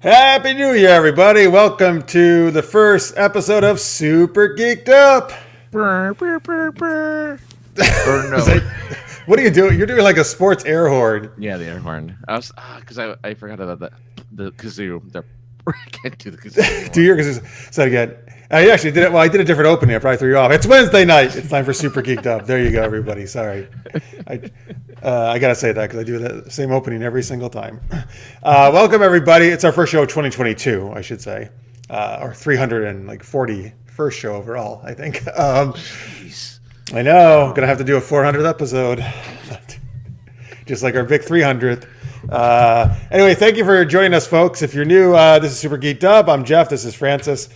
Happy New Year, everybody. Welcome to the first episode of Super Geeked Up. Or no. What are you doing? You're doing like a sports air horn. Yeah, the air horn. I was because I forgot about the kazoo. I can't do the kazoo. Do your kazoo. Say it again. I actually did it. Well, I did a different opening. I probably threw you off. It's Wednesday night. It's time for Super Geeked Up. There you go, everybody. Sorry. I gotta say that because I do the same opening every single time. Welcome, everybody. It's our first show of 2022, I should say, or 340 first show overall, I think. Jeez. I know. Gonna have to do a 400th episode, just like our big 300th. Anyway, thank you for joining us, folks. If you're new, this is Super Geeked Up. I'm Jeff. This is Francis.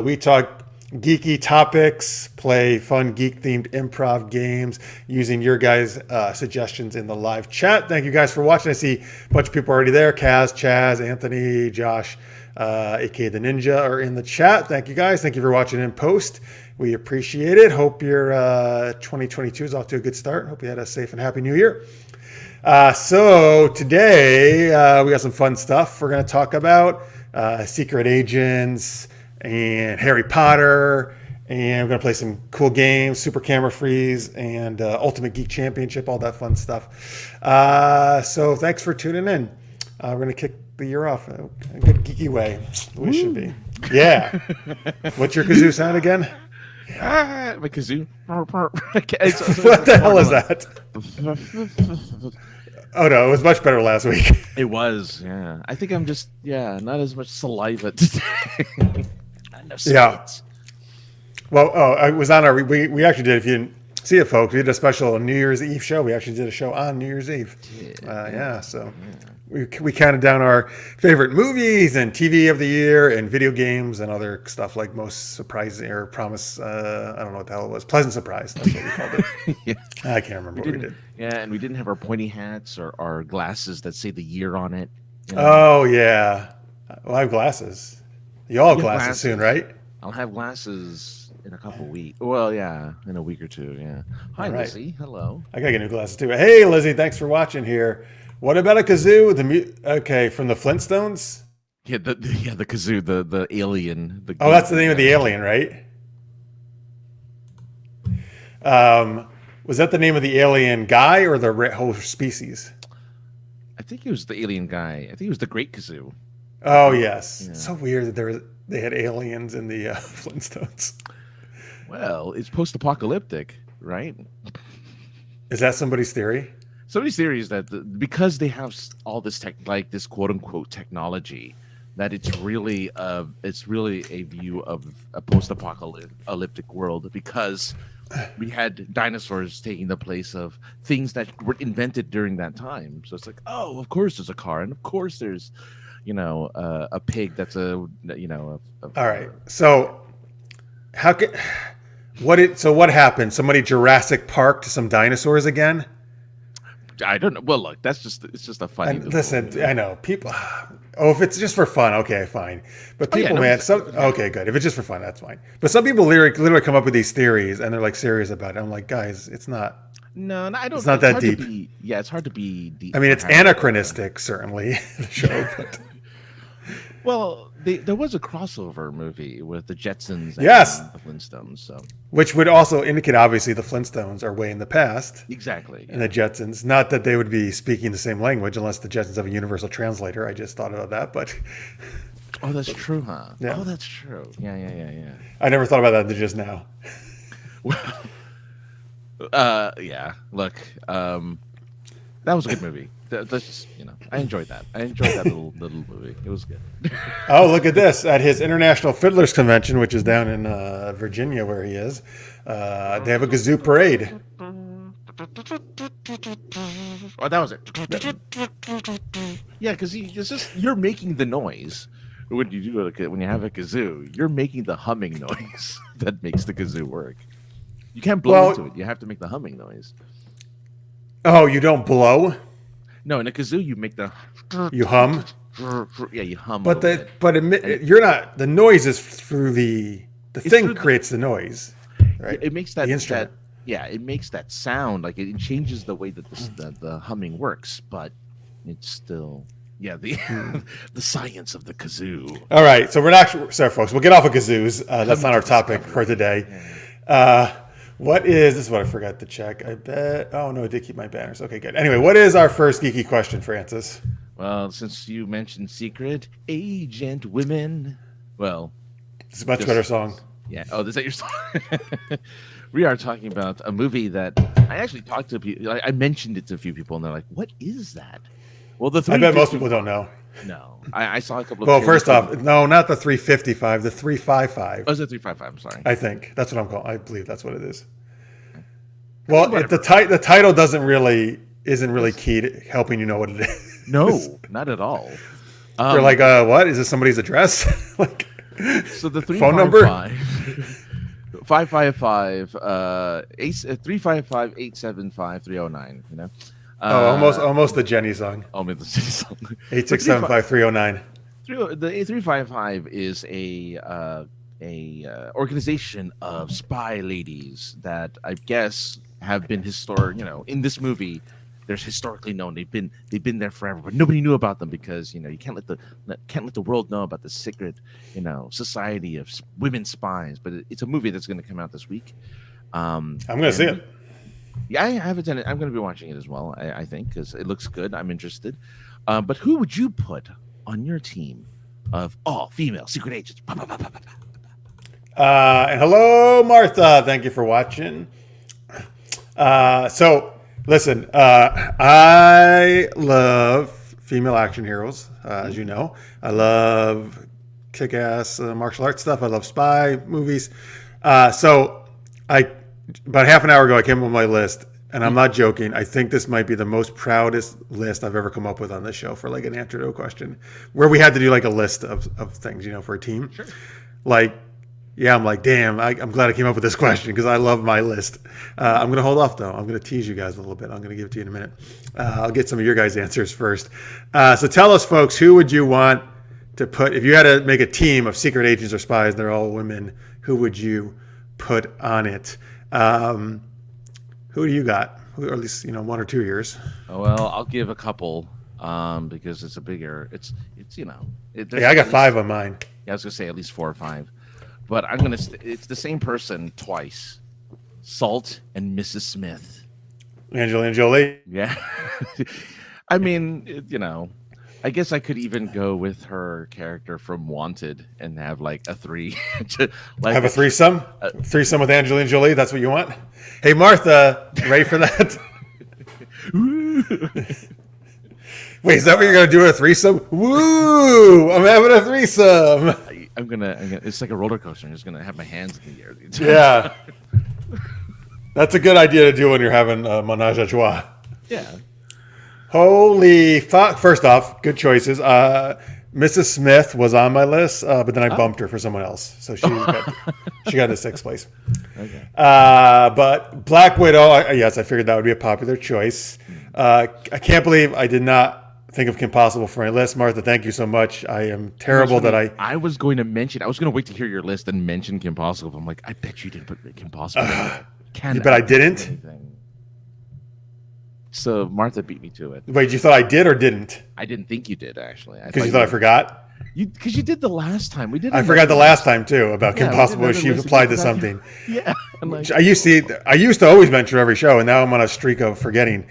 We talk geeky topics, play fun geek-themed improv games using your guys' suggestions in the live chat. Thank you guys for watching. I see a bunch of people already there. Kaz, Chaz, Anthony, Josh, aka the Ninja are in the chat. Thank you guys. Thank you for watching in post. We appreciate it. Hope your 2022 is off to a good start. Hope you had a safe and happy new year. So today we got some fun stuff. We're going to talk about secret agents and Harry Potter, and we're going to play some cool games, Super-Camera Freeze and Ultimate Geek Championship, all that fun stuff. So thanks for tuning in. We're going to kick the year off in a good geeky way, the way it should be. Yeah. What's your kazoo sound again? My kazoo. What the hell is that? Oh no, it was much better last week. It was, yeah. I think I'm just, not as much saliva today. Yeah. Well, I was on our. We actually did. If you didn't see it, folks, we did a special New Year's Eve show. We actually did a show on New Year's Eve. So we counted down our favorite movies and TV of the year and video games and other stuff like most surprising or promise. I don't know what the hell it was. Pleasant surprise. That's what we called it. Yeah. I can't remember what we did. Yeah, and we didn't have our pointy hats or our glasses that say the year on it. You know? Oh yeah. Well, I have glasses. You all have glasses soon, right? I'll have glasses in a couple weeks. Well, yeah, in a week or two. Yeah. Hi, right. Lizzie. Hello. I gotta get new glasses too. Hey, Lizzie. Thanks for watching here. What about a kazoo? Okay, from the Flintstones. Yeah, the kazoo, the alien. That's the name of the alien, right? Was that the name of the alien guy or the whole species? I think it was the alien guy. I think it was the Great Kazoo. Oh yes, yeah. It's so weird that they had aliens in the Flintstones. Well, it's post-apocalyptic, right? Is that somebody's theory? Somebody's theory is that because they have all this this quote-unquote technology, that it's really a view of a post-apocalyptic world because we had dinosaurs taking the place of things that were invented during that time. So it's like, oh, of course there's a car, and of course there's, a pig that's all right. So what happened? Somebody Jurassic Parked some dinosaurs again? I don't know. Well, look, it's just a funny. Listen, I know people. Oh, if it's just for fun, okay, fine. But people, okay, good. If it's just for fun, that's fine. But some people literally come up with these theories and they're like serious about it. I'm like, guys, it's not. No, I don't. It's not that deep. It's hard to be deep. I mean, it's anachronistic, certainly. The show, but. Well, there was a crossover movie with the Jetsons and the Flintstones, which would also indicate, obviously, the Flintstones are way in the past. Exactly. And the Jetsons, not that they would be speaking the same language, unless the Jetsons have a universal translator. I just thought about that, but. Oh, that's true, huh? Yeah. Oh, that's true. Yeah. I never thought about that until just now. Yeah. Look, that was a good movie. That's I enjoyed that. I enjoyed that little movie. It was good. Oh, look at this! At his International Fiddlers Convention, which is down in Virginia, where he is, they have a kazoo parade. Oh, that was it. Yeah, because you're making the noise when you when you have a kazoo. You're making the humming noise that makes the kazoo work. You can't blow into it. You have to make the humming noise. Oh, you don't blow? No, in a kazoo you make the. You hum. Yeah, you hum. But you're not. The noise is through the thing creates the noise, right? It makes that. The instrument. It makes that sound. Like it changes the way that the humming works, but it's still Yeah, the the science of the kazoo. All right, so we're not sorry, folks. We'll get off of kazoos. That's not our topic for today. What is this? Is what I forgot to check. I bet. Oh no, I did keep my banners. Okay, good. Anyway, what is our first geeky question, Francis? Well, since you mentioned secret agent women, well, it's a much better song. Yeah. Oh, is that your song? We are talking about a movie that I actually talked to people. I mentioned it to a few people, and they're like, "What is that?" Well, I bet most people don't know. No, I saw a couple of. Well, first off, no, not the 355, the 355. Oh, is it 355? I'm sorry. I think that's what I'm calling. I believe that's what it is. Well, the title isn't really key to helping you know what it is. No, not at all. You're like, what is this? Somebody's address? Like, so the phone number 555 355 875 309. You know. Almost the Jenny song. Oh, the Jenny song. 8675309. The 355 is a organization of spy ladies that I guess have been historic. You know, in this movie, they're historically known. They've been there forever, but nobody knew about them because you can't let the world know about the secret society of women spies. But it's a movie that's going to come out this week. I'm going to see it. Yeah, I haven't done it. I'm going to be watching it as well, I think, because it looks good. I'm interested. But who would you put on your team of all female secret agents? And hello, Martha. Thank you for watching. So, listen, I love female action heroes, as you know. I love kick-ass martial arts stuff. I love spy movies. About half an hour ago, I came up with my list, and I'm not joking. I think this might be the most proudest list I've ever come up with on this show for like an answer to a question, where we had to do like a list of things, for a team. Sure. Like, yeah, I'm like, damn, I'm glad I came up with this question because I love my list. I'm going to hold off, though. I'm going to tease you guys a little bit. I'm going to give it to you in a minute. I'll get some of your guys' answers first. So tell us, folks, who would you want to put, if you had to make a team of secret agents or spies, they're all women, who would you put on it? Who do you got? Or at least, one or two years. Well, I'll give a couple because it's a bigger, it's I got five on mine. Yeah, I was going to say at least 4 or 5. But I'm going to, it's the same person twice. Salt and Mrs. Smith. Angelina Jolie? Yeah. I mean, I guess I could even go with her character from Wanted and have like a 3. Have a threesome? Threesome with Angelina Jolie? That's what you want? Hey, Martha, ready for that? Wait, is that what you're going to do, a threesome? Woo! I'm having a threesome. I'm gonna. It's like a roller coaster. I'm just gonna have my hands in the air. Yeah, that's a good idea to do when you're having a menage a trois. Yeah. Holy fuck! First off, good choices. Mrs. Smith was on my list, but then I bumped her for someone else, so she got to 6th place. Okay. But Black Widow, yes, I figured that would be a popular choice. I can't believe I did not think of Kim Possible for my list. Martha, thank you so much. I am terrible I was going to wait to hear your list and mention Kim Possible. I'm like, I bet you didn't put Kim Possible. But I didn't? So Martha beat me to it. Wait, you thought I did or didn't? I didn't think you did, actually. Because you thought I forgot? Because you did the last time. We did. I forgot the last time, too, about Kim Possible. She applied to something. Yeah. I used to always mention every show, and now I'm on a streak of forgetting.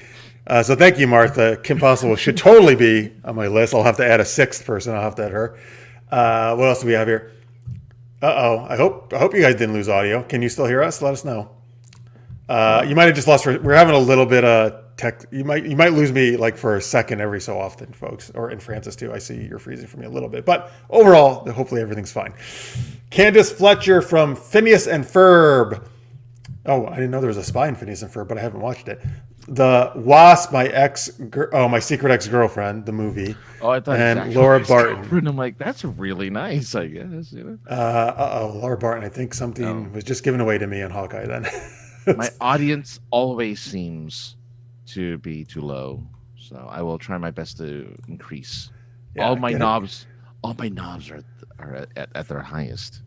So thank you, Martha. Kim Possible should totally be on my list. I'll have to add a 6th person. I'll have to add her. What else do we have here? Uh-oh. I hope you guys didn't lose audio. Can you still hear us? Let us know. You might have just lost. We're having a little bit of tech. You might lose me like for a second every so often, folks. Or in Francis, too. I see you're freezing for me a little bit. But overall, hopefully everything's fine. Candace Fletcher from Phineas and Ferb. Oh, I didn't know there was a spy in Phineas and Ferb, but I haven't watched it. The Wasp, my secret ex-girlfriend, the movie. Oh, I thought. And Laura Barton. I'm like, that's really nice, I guess. Laura Barton. I think something was just given away to me on Hawkeye then. My audience always seems to be too low, so I will try my best to increase. Yeah, all my knobs are at their highest.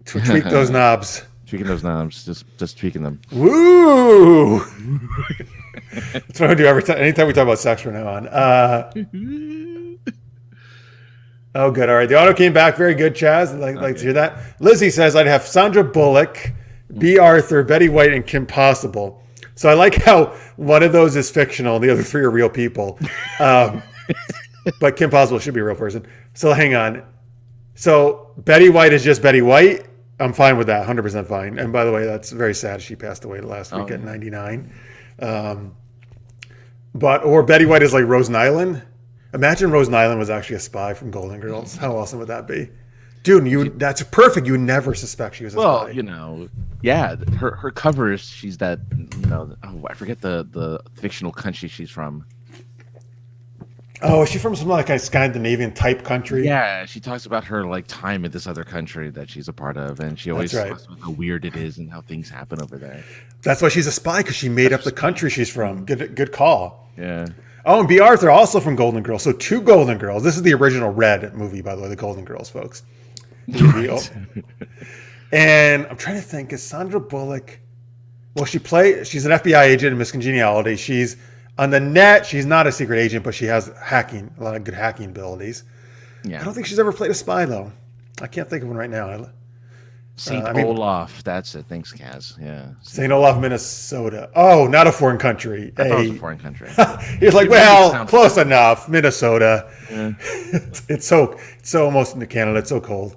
To tweak those knobs. Tweaking those knobs, just tweaking them. Woo! That's what I do every time. Anytime we talk about sex from now on. Oh, good. All right. The auto came back. Very good, Chaz. I'd like to hear that. Lizzie says, I'd have Sandra Bullock, B. Arthur, Betty White, and Kim Possible. So I like how one of those is fictional and the other three are real people. But Kim Possible should be a real person. So hang on. So Betty White is just Betty White. I'm fine with that. 100% fine. And by the way, that's very sad. She passed away last week at 99. Or Betty White is like Rose Nyland. Imagine Rose Nyland was actually a spy from Golden Girls. How awesome would that be? Dude, that's perfect. You would never suspect she was a spy. Well, her covers, she's that, I forget the fictional country she's from. Oh, is she from some like a Scandinavian type country? Yeah, she talks about her like time in this other country that she's a part of, and she always talks about how weird it is and how things happen over there. That's why she's a spy, because she made up the country she's from. Good call. Yeah. Oh, and B. Arthur also from Golden Girls. So 2 Golden Girls. This is the original Red movie, by the way, the Golden Girls, folks. Right. And I'm trying to think, is Sandra Bullock? Well, she's an FBI agent in Miss Congeniality. She's on the net. She's not a secret agent, but she has a lot of good hacking abilities. Yeah. I don't think she's ever played a spy, though. I can't think of one right now. St. Olaf. That's it. Thanks, Kaz. Yeah. St. Olaf, Minnesota. Oh, not a foreign country. I thought it was a foreign country. He's like, well, close enough. Minnesota. Yeah. It's so almost into Canada. It's so cold.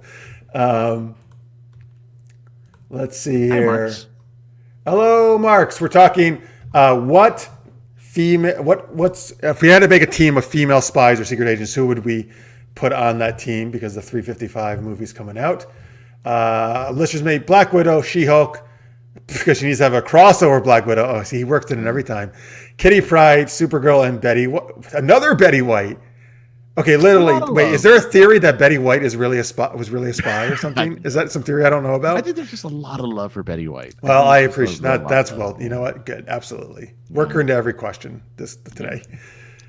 Let's see here. Hi, Marks. Hello, Marks. We're talking what's if we had to make a team of female spies or secret agents, who would we put on that team? Because the 355 movie's coming out. Listeners made Black Widow, She-Hulk, because she needs to have a crossover Black Widow. Oh, see, he worked in every time. Kitty Pryde, Supergirl, and another Betty White. Okay, literally. Wait, is there a theory that Betty White was really a spy or something? Is that some theory I don't know about? I think there's just a lot of love for Betty White. Well, I appreciate that. That's you know what? Good, absolutely. Work her into every question today.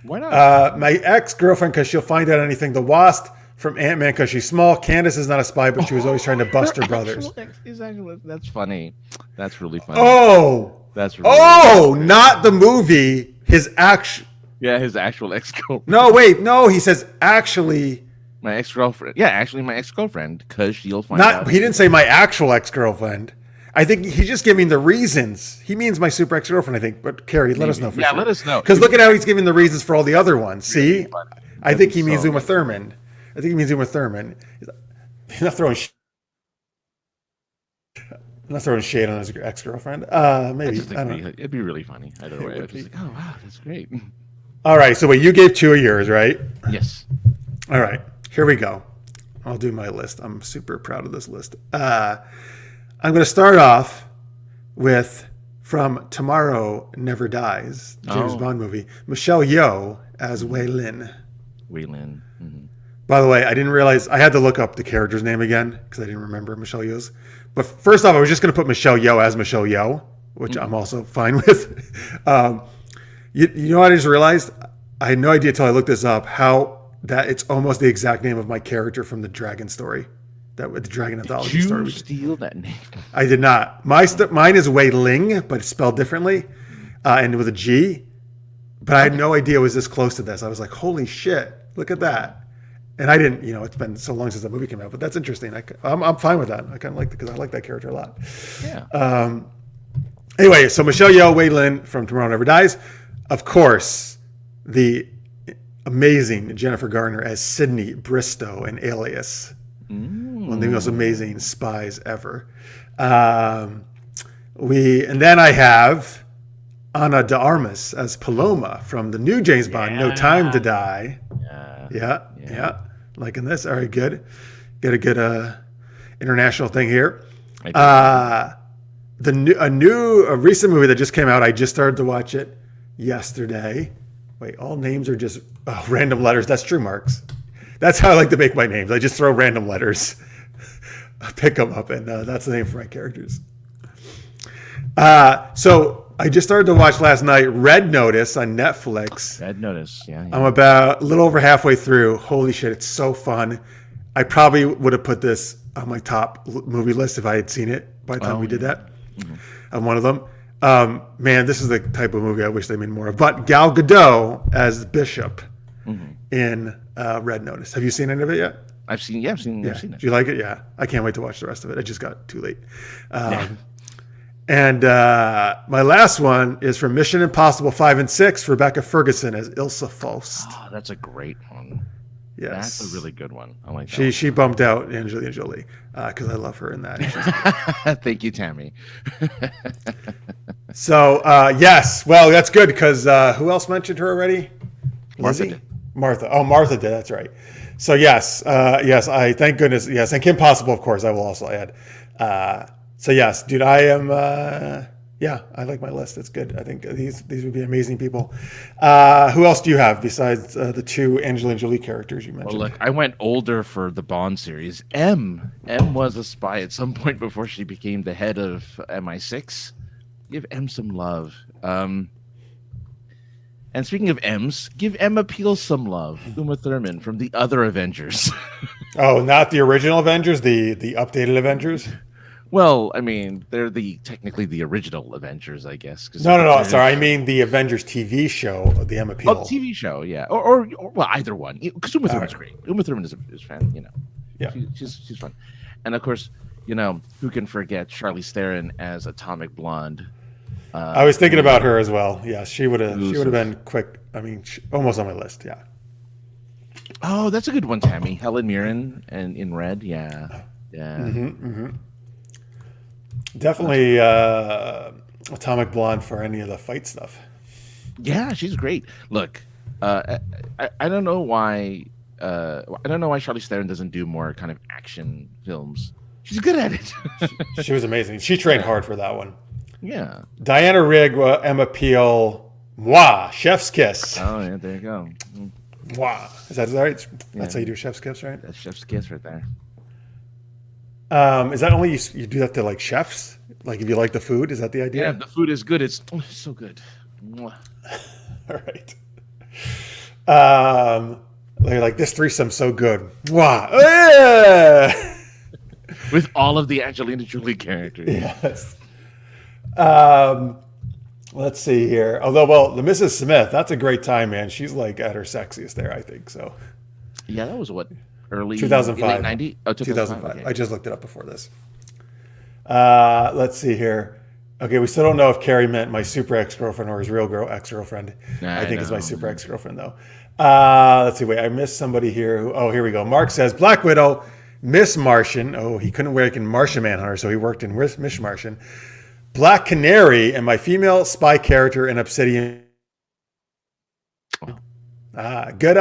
Why not? My ex-girlfriend, because she'll find out anything. The Wasp from Ant-Man, because she's small. Candace is not a spy, but she was always trying to bust her brothers. That's funny. That's really funny. Oh, that's really funny. Not the movie. His actual. Yeah, his actual ex-girlfriend. No, wait, no. He says actually. My ex-girlfriend. Yeah, actually, my ex-girlfriend, because she'll find out. He didn't say my actual ex-girlfriend. I think he's just giving the reasons. He means my super ex-girlfriend, I think. But Carrie, let us know for sure. Yeah, let us know. Because look at how he's giving the reasons for all the other ones. See, I think he means Uma Thurman. He's not throwing. I'm not throwing shade on his ex-girlfriend. Maybe I don't know. It'd be really funny. Either way, I'd just like, oh wow, that's great. All right, so wait, you gave 2 of yours, right? Yes. All right, here we go. I'll do my list. I'm super proud of this list. I'm going to start off with from Tomorrow Never Dies, James Bond movie, Michelle Yeoh as Wei Lin. Wei Lin. Mm-hmm. By the way, I didn't realize I had to look up the character's name again because I didn't remember Michelle Yeoh's. But first off, I was just going to put Michelle Yeoh as Michelle Yeoh, which I'm also fine with. You know what I just realized? I had no idea until I looked this up how that it's almost the exact name of my character from the Dragon story, the Dragon Anthology story. Did you steal that name? I did not. Mine is Wei Ling, but it's spelled differently, and with a G. But I had no idea it was this close to this. I was like, holy shit, look at that. And I didn't, it's been so long since that movie came out, but that's interesting. I'm fine with that. I kind of like it because I like that character a lot. Yeah. Anyway, so Michelle Yeoh, Wei Lin from Tomorrow Never Dies. Of course, the amazing Jennifer Garner as Sydney Bristow in Alias. One of the most amazing spies ever. And then I have Ana de Armas as Paloma from the new James Bond, No Time to Die. Yeah. Liking this. All right, good. Get a good international thing here. A recent movie that just came out. I just started to watch it yesterday. Wait, all names are just random letters. That's true, Marks. That's how I like to make my names. I just throw random letters, pick them up, and that's the name for my characters. So I just started to watch last night Red Notice on Netflix. Red Notice, yeah. I'm about a little over halfway through. Holy shit, it's so fun. I probably would have put this on my top movie list if I had seen it by the time we did that. Mm-hmm. I'm one of them. Man, this is the type of movie I wish they made more of. But Gal Gadot as Bishop in Red Notice. Have you seen any of it yet? I've seen I've seen it. Do you like it? Yeah. I can't wait to watch the rest of it. It just got too late. Yeah. And my last one is from Mission Impossible 5 and 6, Rebecca Ferguson as Ilsa Faust. Oh, that's a great one. Yes. That's a really good one. I like that. She bumped out Angelina Jolie because I love her in that. Thank you, Tammy. So, yes. Well, that's good because who else mentioned her already? Martha Lizzie? did. Martha. Oh, Martha did. That's right. So, yes. Yes, I thank goodness. Yes, and Kim Possible, of course, I will also add. So, yes, dude, I am, I like my list. It's good. I think these would be amazing people. Who else do you have besides the two Angelina Jolie characters you mentioned? Well, look, I went older for the Bond series. M was a spy at some point before she became the head of MI6. Give M some love. And speaking of M's, give Emma Peel some love. Uma Thurman from the other Avengers. Oh, not the original Avengers, the updated Avengers? Well, I mean, they're technically the original Avengers, I guess. No. Sorry, I mean the Avengers TV show, the Emma Peel. Oh, TV show, yeah, or well, either one. Because Uma Thurman's great. Uma Thurman is fan, Yeah, she's fun, and of course, who can forget Charlize Theron as Atomic Blonde? I was thinking about her as well. Yeah, she would have been quick. I mean, almost on my list. Yeah. Oh, that's a good one, Tammy. Helen Mirren and in Red. Yeah. Definitely Atomic Blonde for any of the fight stuff. Yeah, she's great. Look, I don't know why. I don't know why Charlize Theron doesn't do more kind of action films. She's good at it. She was amazing. She trained hard for that one. Yeah. Diana Rigg, Emma Peel, moi, Chef's Kiss. Oh, yeah, there you go. Moi. Is that right? That's how you do Chef's Kiss, right? That's Chef's Kiss right there. Is that only you do that to like chefs? Like if you like the food, is that the idea? Yeah, if the food is good, it's so good. All right. Like this threesome's so good. Wow. With all of the Angelina Jolie characters. Yes. Let's see here. Although, well, the Mrs. Smith, that's a great time, man. She's like at her sexiest there, I think. So. Yeah, that was what? Early 2005. Late 90? Oh, 2005. Okay. I just looked it up before this. Let's see here. Okay, we still don't know if Carrie meant my super ex-girlfriend or his real ex-girlfriend. I think it's my super ex-girlfriend, though. Let's see. Wait, I missed somebody here. Here we go. Mark says, Black Widow, Miss Martian. Oh, he couldn't work in Martian Manhunter, so he worked in Miss Martian. Black Canary, and my female spy character in Obsidian. Good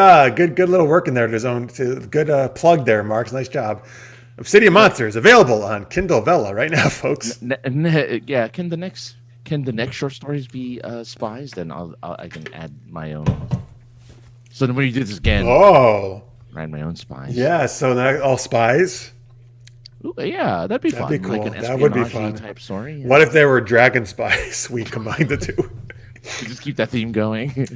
little work in there. Good plug there, Mark. Nice job. Obsidian Monsters available on Kindle Vella right now, folks. Yeah, can the next short stories be Spies? Then I can add my own. So then when you do this again, write my own Spies. Yeah, so all Spies. Ooh, yeah, that'd be fun. That'd be cool. Like an that would be fun. Type story. Yeah. What if they were Dragon Spies? We combined the two. You just keep that theme going.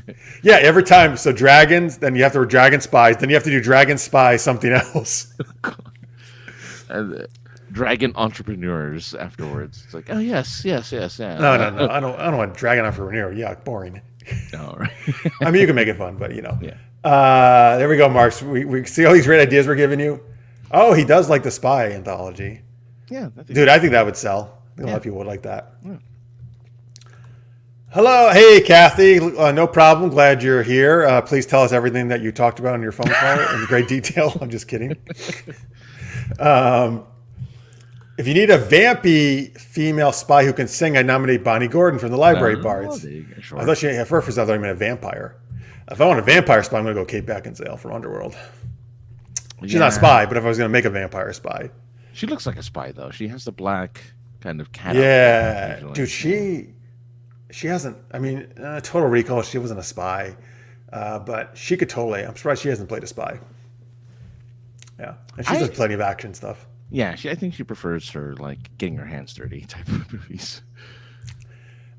Yeah, every time. So dragons, then you have to do Dragon Spies, then you have to do Dragon Spy something else. Dragon entrepreneurs afterwards. It's like, oh yes. No. I don't want Dragon Entrepreneur. Yeah, boring. No, right. I mean, you can make it fun, but Yeah. There we go, Mark. We see all these great ideas we're giving you. Oh, he does like the spy anthology. Yeah, dude, I think that would sell. A lot of people would like that. Yeah. Hello, hey Kathy. No problem. Glad you're here. Please tell us everything that you talked about on your phone call in great detail. I'm just kidding. If you need a vampy female spy who can sing, I nominate Bonnie Gordon from the Library Bards. Sure. I thought she at first I thought I meant a vampire. If I want a vampire spy, I'm going to go Kate Beckinsale from Underworld. She's not a spy, but if I was going to make a vampire spy. She looks like a spy, though. She has the black kind of cat. Yeah. Dude, she hasn't, I mean, Total Recall, she wasn't a spy. But she could totally, I'm surprised she hasn't played a spy. Yeah. And she does plenty of action stuff. Yeah, I think she prefers her, like, getting her hands dirty type of movies.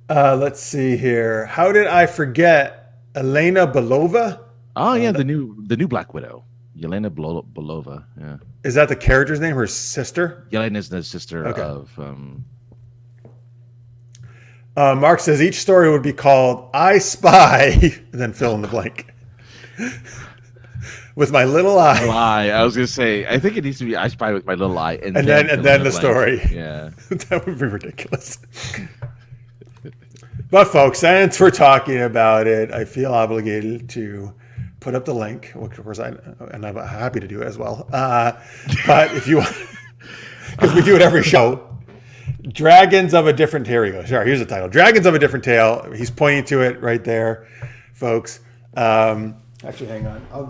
Let's see here. How did I forget Elena Balova? Oh, yeah, the new Black Widow. Elena Balova, yeah. Is that the character's name? Her sister? Elena is the sister of... Mark says each story would be called I Spy, and then fill in the blank. with my little eye. Lie. I was gonna say. I think it needs to be I Spy with My Little Eye, and then the blank. story. Yeah, that would be ridiculous. But folks, since we're talking about it, I feel obligated to put up the link. Of course, I'm happy to do it as well. But if you, because we do it every show. Dragons of a Different Here we go. Sorry, here's the title. Dragons of a Different Tale. He's pointing to it right there, folks. Actually, hang on. I'll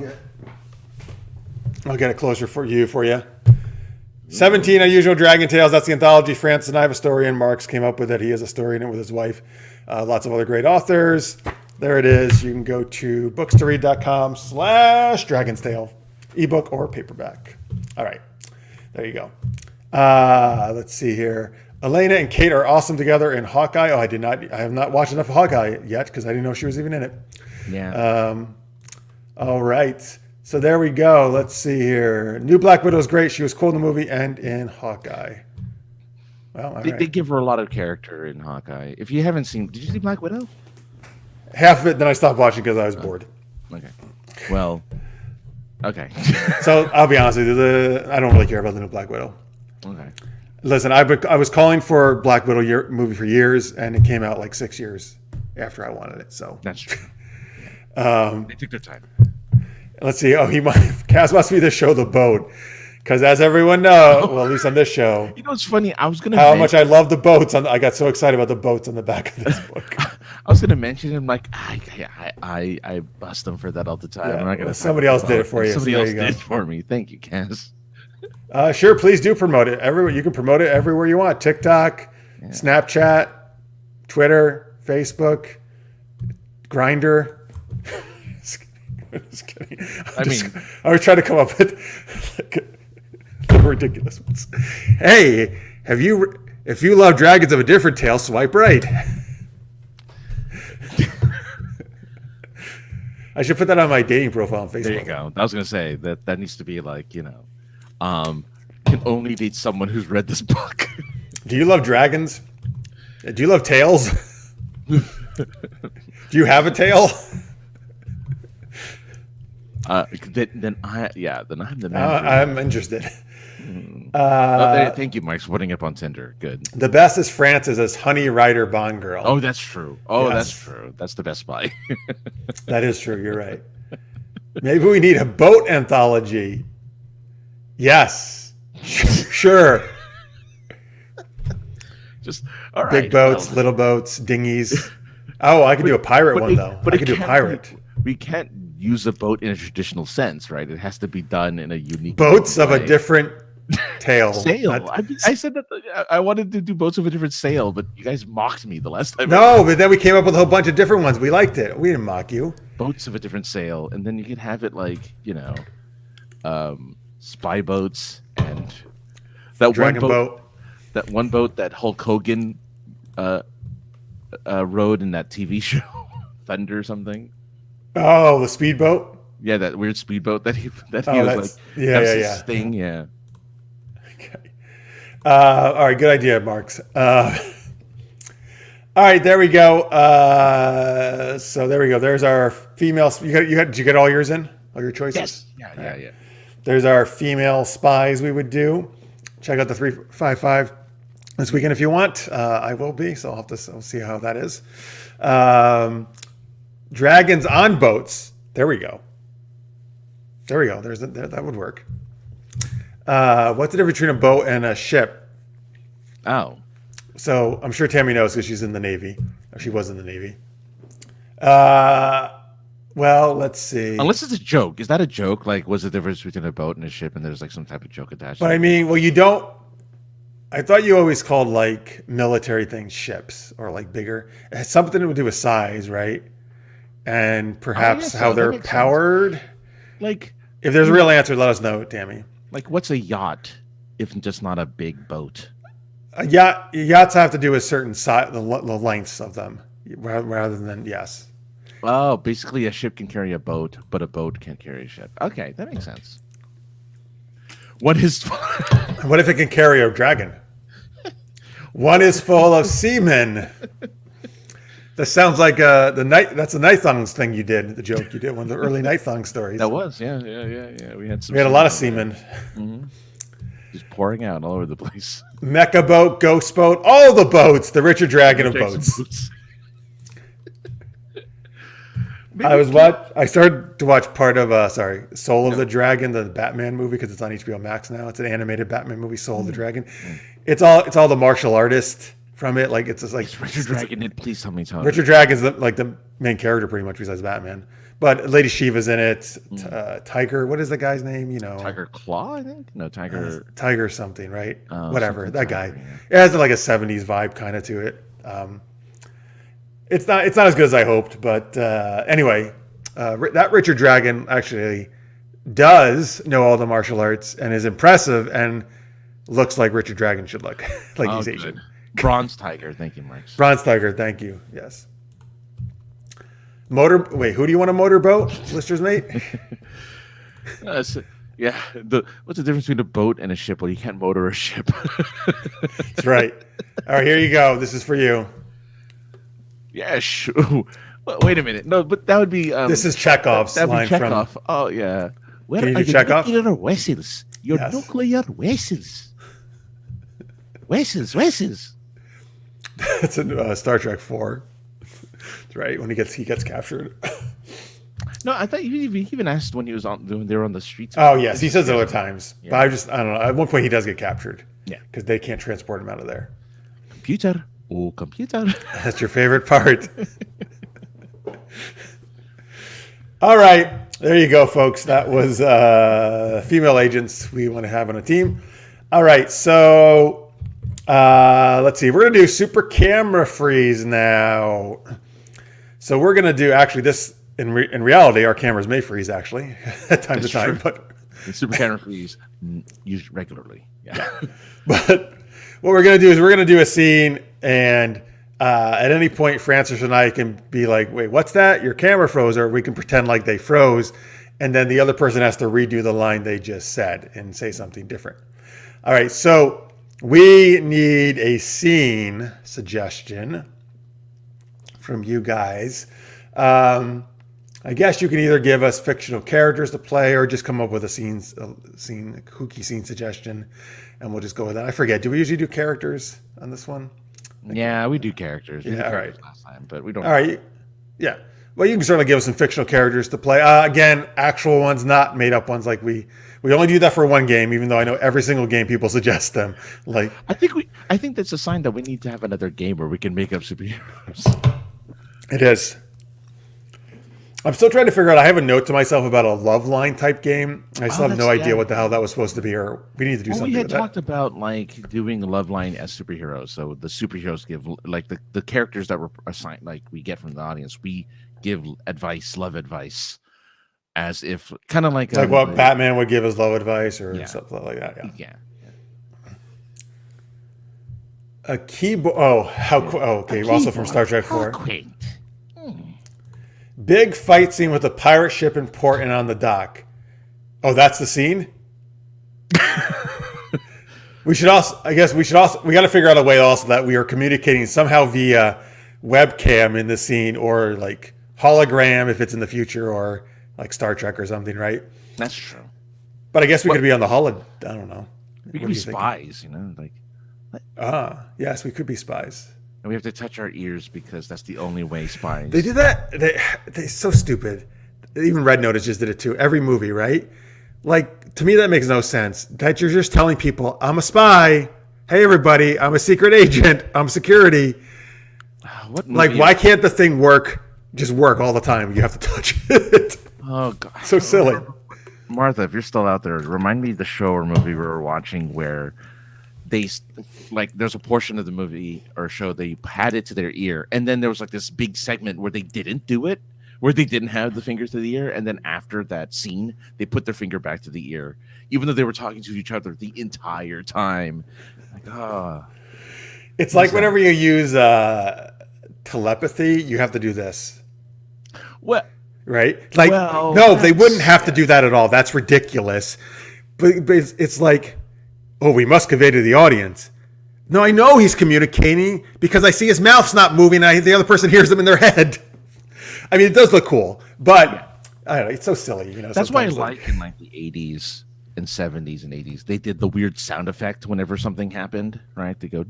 get it closer for you. 17 Unusual Dragon Tales. That's the anthology. Francis and I have a story, and Marks came up with it. He has a story in it with his wife. Lots of other great authors. There it is. You can go to bookstoread.com/Dragon's Tale, ebook or paperback. All right. There you go. Let's see here. Elena and Kate are awesome together in Hawkeye. I have not watched enough of Hawkeye yet because I didn't know she was even in it. yeah. All right. So there we go. Let's see here. New Black Widow is great. She was cool in the movie and in Hawkeye. Well, all right. They give her a lot of character in Hawkeye. If you haven't seen, did you see Black Widow? Half of it, then I stopped watching because I was bored. Okay. Well, okay. So I'll be honest with you. I don't really care about the new Black Widow. Okay. Listen, I was calling for Black Widow movie for years, and it came out like 6 years after I wanted it. So That's true. They took their time. Let's see. Cass must be the show The Boat, because as everyone knows, well, at least on this show, You know what's funny? I was gonna how much I love the boats. I got so excited about the boats on the back of this book. I was gonna mention him like I bust them for that all the time. Yeah, I'm not gonna. somebody else did it for you. Somebody so else there you did go. it for me. Thank you, Cass. Sure, please do promote it. You can promote it everywhere you want. TikTok, Snapchat, Twitter, Facebook, Grindr. Just kidding. I was trying to come up with the ridiculous ones. Hey, if you love Dragons of a Different Tale, swipe right. I should put that on my dating profile on Facebook. There you go. I was gonna say that needs to be like can only date someone who's read this book. Do you love dragons? Do you love tails? Do you have a tail? Then I'm the man. I'm interested. Thank you, Mike, for putting it up on Tinder. Good. The best is Frances as Honey Rider Bond Girl. Oh, that's true. Oh, Yes. that's true. That's the best spy. That is true. You're right. Maybe we need a boat anthology. Yes. Sure. Just all right. Big boats, little boats, dinghies. Oh, I could do a pirate one, though. I could do a pirate. We can't use a boat in a traditional sense, right? It has to be done in a unique Boats of way. a different tale. Sail. I said that I wanted to do boats of a different sail, but you guys mocked me the last time. No, but then we came up with a whole bunch of different ones. We liked it. We didn't mock you. Boats of a different sail, and then you could have it like spy boats and that Dragon one boat. That one boat that Hulk Hogan rode in that TV show, Thunder something. Oh, the speedboat. Yeah, that weird speedboat that he was like. That's His thing, yeah. Okay. All right, good idea, Marks. All right, there we go. So there we go. There's our female. Did you get all yours in? All your choices? Yes. Yeah. There's our female spies we would do. Check out the 355 this weekend if you want. I will be, so I'll see how that is. Dragons on boats. There we go. That would work. What's the difference between a boat and a ship? Oh. So I'm sure Tammy knows because she's in the Navy. Or she was in the Navy. Well, let's see. Unless it's a joke. Is that a joke? Like, what's the difference between a boat and a ship, and there's like some type of joke attached? But I mean, well, you don't. I thought you always called like military things ships or like bigger. It has something to do with size, right? And perhaps how they're powered. Sense. Like, if there's a real answer, let us know, Tammy. Like, what's a yacht if just not a big boat? Yachts have to do with certain size, the lengths of them, rather than yes. Oh, basically a ship can carry a boat, but a boat can't carry a ship. Okay, that makes sense. What if it can carry a dragon? One is full of seamen. That sounds like the night. That's the Night Thongs thing you did. The joke you did, one of the early Night Thong stories. That was, yeah. We had a lot of semen. Mm-hmm. Just pouring out all over the place. Mecha boat, ghost boat, all the boats. The Richard Dragon of boats. I started to watch part of Soul of the Dragon, the Batman movie, because it's on HBO Max now. It's an animated Batman movie, Soul of the Dragon. It's all the martial artist from it. Like it's just like Richard Dragon. Please tell me. Richard Dragon's the main character pretty much besides Batman. But Lady Shiva's in it. Tiger, what is the guy's name? You know, Tiger Claw, I think. No, Tiger. Tiger something, right? Whatever. That guy. Yeah. It has like a '70s vibe kind of to it. It's not as good as I hoped, but anyway, that Richard Dragon actually does know all the martial arts and is impressive and looks like Richard Dragon should look, like he's Asian. Good. Bronze Tiger, thank you, Mark. Bronze Tiger, thank you. Yes. Wait, who do you want to motorboat, Lister's mate? Yeah. What's the difference between a boat and a ship? Well, you can't motor a ship. That's right. All right, here you go. This is for you. Yeah, sure. Well, wait a minute. No, but that would be. This is Chekhov's line Chekhov. from. Oh yeah. Where Can you are do your Chekhov? nuclear vessels? Your nuclear vessels. Vessels. That's in Star Trek 4. That's right. When he gets captured. No, I thought he even asked when he was when they were on the streets. Oh yes, he says it other times. Yeah. But I don't know. At one point, he does get captured. Yeah, because they can't transport him out of there. Computer. Oh, computer. That's your favorite part. All right. There you go, folks. That was female agents we want to have on a team. All right. So let's see. We're going to do Super-Camera Freeze now. So we're going to do actually this in reality, our cameras may freeze actually at time to time. But Super-Camera Freeze used regularly. Yeah. But what we're going to do is we're going to do a scene, and at any point, Francis and I can be like, wait, what's that? Your camera froze, or we can pretend like they froze, and then the other person has to redo the line they just said and say something different. All right, so we need a scene suggestion from you guys. I guess you can either give us fictional characters to play or just come up with a kooky scene suggestion, and we'll just go with that. I forget. Do we usually do characters on this one? Yeah, we do characters. We did characters last time, but we don't. All right. Yeah. Well, you can certainly give us some fictional characters to play. Again, actual ones, not made up ones. Like we only do that for one game, even though I know every single game people suggest them. Like I think that's a sign that we need to have another game where we can make up superheroes. It is. I'm still trying to figure out. I have a note to myself about a love line type game. I still have no idea what the hell that was supposed to be, or we need to do something. We had with that. talked about like doing a love line as superheroes. So the superheroes give like the characters that were assigned, like we get from the audience, we give advice, love advice, as if kind of like what Batman would give as love advice or something like that. Yeah. A keyboard. Okay. Also from Star Trek 4. Big fight scene with a pirate ship in port and on the dock. Oh, that's the scene? We got to figure out a way also that we are communicating somehow via webcam in the scene, or like hologram if it's in the future, or like Star Trek or something, right? That's true. But I guess we could be on the I don't know. We could be spies, like. Yes, we could be spies. And we have to touch our ears because that's the only way spies. They do that. They're so stupid. Even Red Notice just did it too. Every movie, right? Like, to me, that makes no sense. That you're just telling people, I'm a spy. Hey, everybody, I'm a secret agent. I'm security. Why can't the thing just work all the time? You have to touch it. Oh, God. So silly. Martha, if you're still out there, remind me of the show or movie we were watching where there's a portion of the movie or show they had it to their ear, and then there was like this big segment where they didn't do it, where they didn't have the finger to the ear, and then after that scene they put their finger back to the ear even though they were talking to each other the entire time. It's like whenever you use telepathy, you have to do this. What? Right? Like, they wouldn't have to do that at all. That's ridiculous. But it's like, oh, we must convey to the audience. No, I know he's communicating because I see his mouth's not moving and the other person hears them in their head. I mean, it does look cool, but I don't know. It's so silly. That's why I like in like the 80s and 70s and 80s, they did the weird sound effect whenever something happened, right? They go,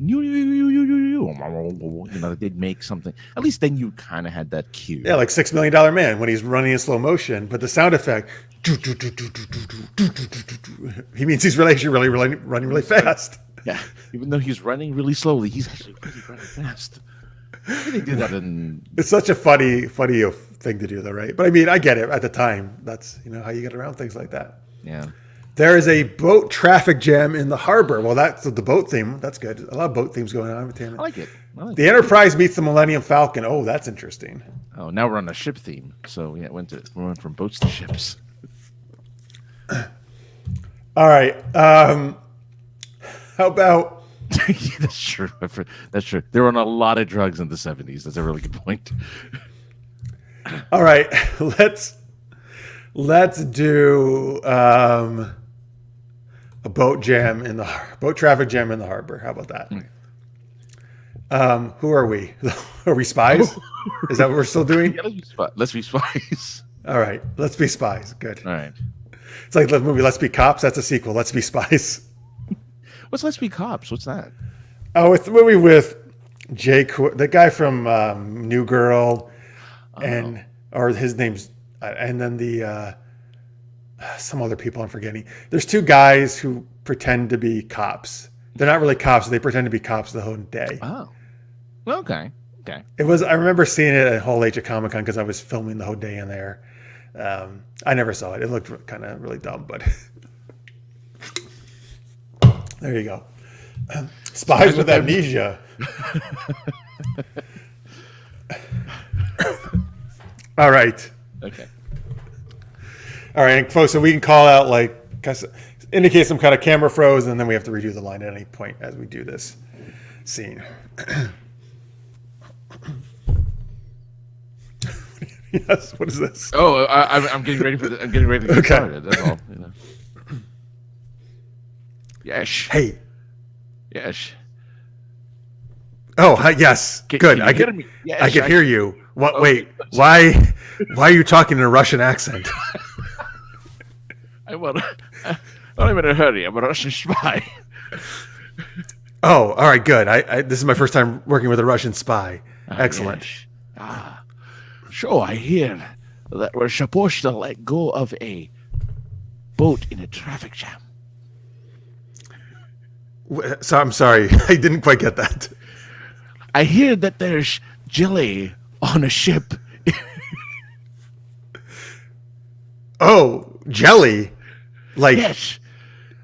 they'd make something. At least then you kind of had that cue. Yeah, like $6 Million Man when he's running in slow motion, but the sound effect, he means he's actually really running really fast. Yeah, even though he's running really slowly, he's actually really running fast. They do that It's such a funny thing to do, though, right? But I mean, I get it. At the time, that's how you get around things like that. Yeah. There is a boat traffic jam in the harbor. Well, that's the boat theme. That's good. A lot of boat themes going on. I like it. The Enterprise meets the Millennium Falcon. Oh, that's interesting. Oh, now we're on a ship theme. So we went from boats to ships. All right. How about? Yeah, that's true. That's true. They were on a lot of drugs in the 70s. That's a really good point. All right. Let's do a boat traffic jam in the harbor. How about that? Who are we? Are we spies? Is that what we're still doing? Yeah, let's be spies. All right. Let's be spies. Good. All right. It's like the movie Let's Be Cops. That's a sequel. Let's Be Spies. What's Let's Be Cops? What's that? Oh, it's the movie with the guy from New Girl, or his name's, and then the some other people I'm forgetting. There's two guys who pretend to be cops. They're not really cops. They pretend to be cops the whole day. Oh, okay. It was. I remember seeing it at Whole Age at Comic-Con because I was filming the whole day in there. I never saw it. It looked kind of really dumb, but there you go. Spies with amnesia. All right. Okay. All right, folks. So we can call out indicate some kind of camera froze, and then we have to redo the line at any point as we do this scene. Yes. What is this? Oh, I'm getting ready for I'm getting ready to get started. That's all. Yes. Hey. Yes. Oh, hi, yes. Good. I can hear you. What? Wait. Why are you talking in a Russian accent? I'm in a hurry. I'm a Russian spy. Oh, all right. Good. This is my first time working with a Russian spy. Excellent. Yes. So I hear that we're supposed to let go of a boat in a traffic jam. So I'm sorry. I didn't quite get that. I hear that there's jelly on a ship. Oh, jelly? Yes.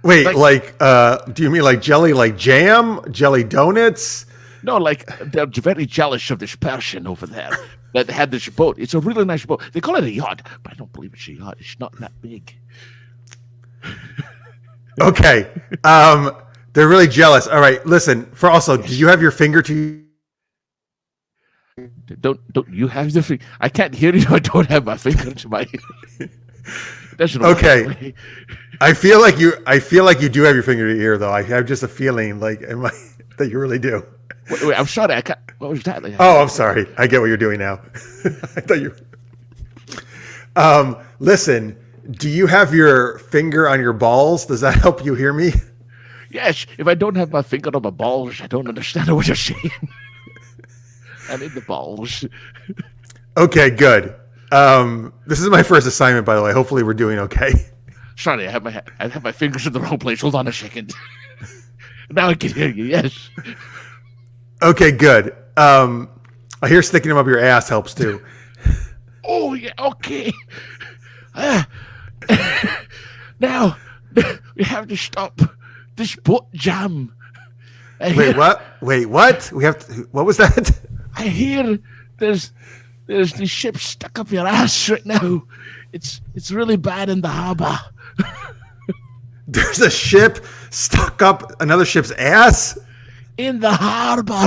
Wait, do you mean like jelly, like jam? Jelly donuts? No, they're very jealous of this person over there that had this boat. It's a really nice boat. They call it a yacht, but I don't believe it's a yacht. It's not that big. Okay. They're really jealous. All right. Listen. Do you have your finger to? Don't you have the finger? I can't hear you. I don't have my finger to my. Okay. I feel like you do have your finger to your ear, though. I have just a feeling that you really do. Wait, I'm sorry. I can't. What was that? Oh, I'm sorry. I get what you're doing now. I thought you. Listen. Do you have your finger on your balls? Does that help you hear me? Yes. If I don't have my finger on my balls, I don't understand what you're saying. I'm in the balls. Okay, good. This is my first assignment, by the way. Hopefully, we're doing okay. Sorry, I have my fingers in the wrong place. Hold on a second. Now I can hear you. Yes. Okay, good. I hear sticking them up your ass helps too. Oh yeah. Okay. Now we have to stop this boat jam. Wait, what? We have to. What was that? I hear there's this ship stuck up your ass right now. It's really bad in the harbor. There's a ship stuck up another ship's ass? In the harbor.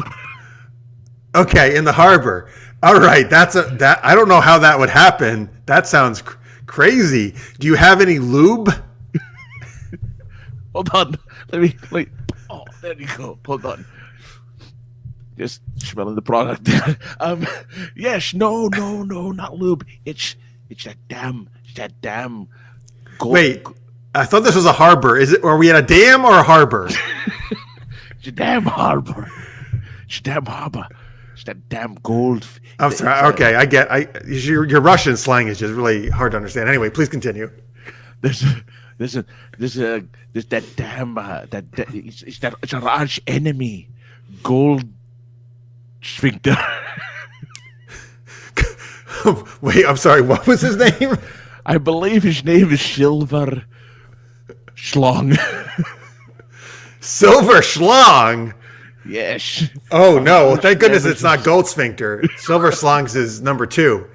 Okay, in the harbor. All right, that I don't know how that would happen. That sounds crazy. Do you have any lube? Hold on. Let me. Oh, There you go. Hold on. Just smelling the product. Yes, no, not lube. It's that damn. Gold. Wait, I thought this was a harbor. Are we at a dam or a harbor? It's a damn harbor. It's a damn harbor. It's that damn gold. I'm sorry. Okay, I get. Your Russian slang is just really hard to understand. Anyway, please continue. There's that damn it's a large enemy, gold sphincter. Wait, I'm sorry. What was his name? I believe his name is Silver Schlong. Silver Schlong. Yes. Oh no! Well, thank goodness it's not Gold Sphincter. Silver Schlong's is number 2.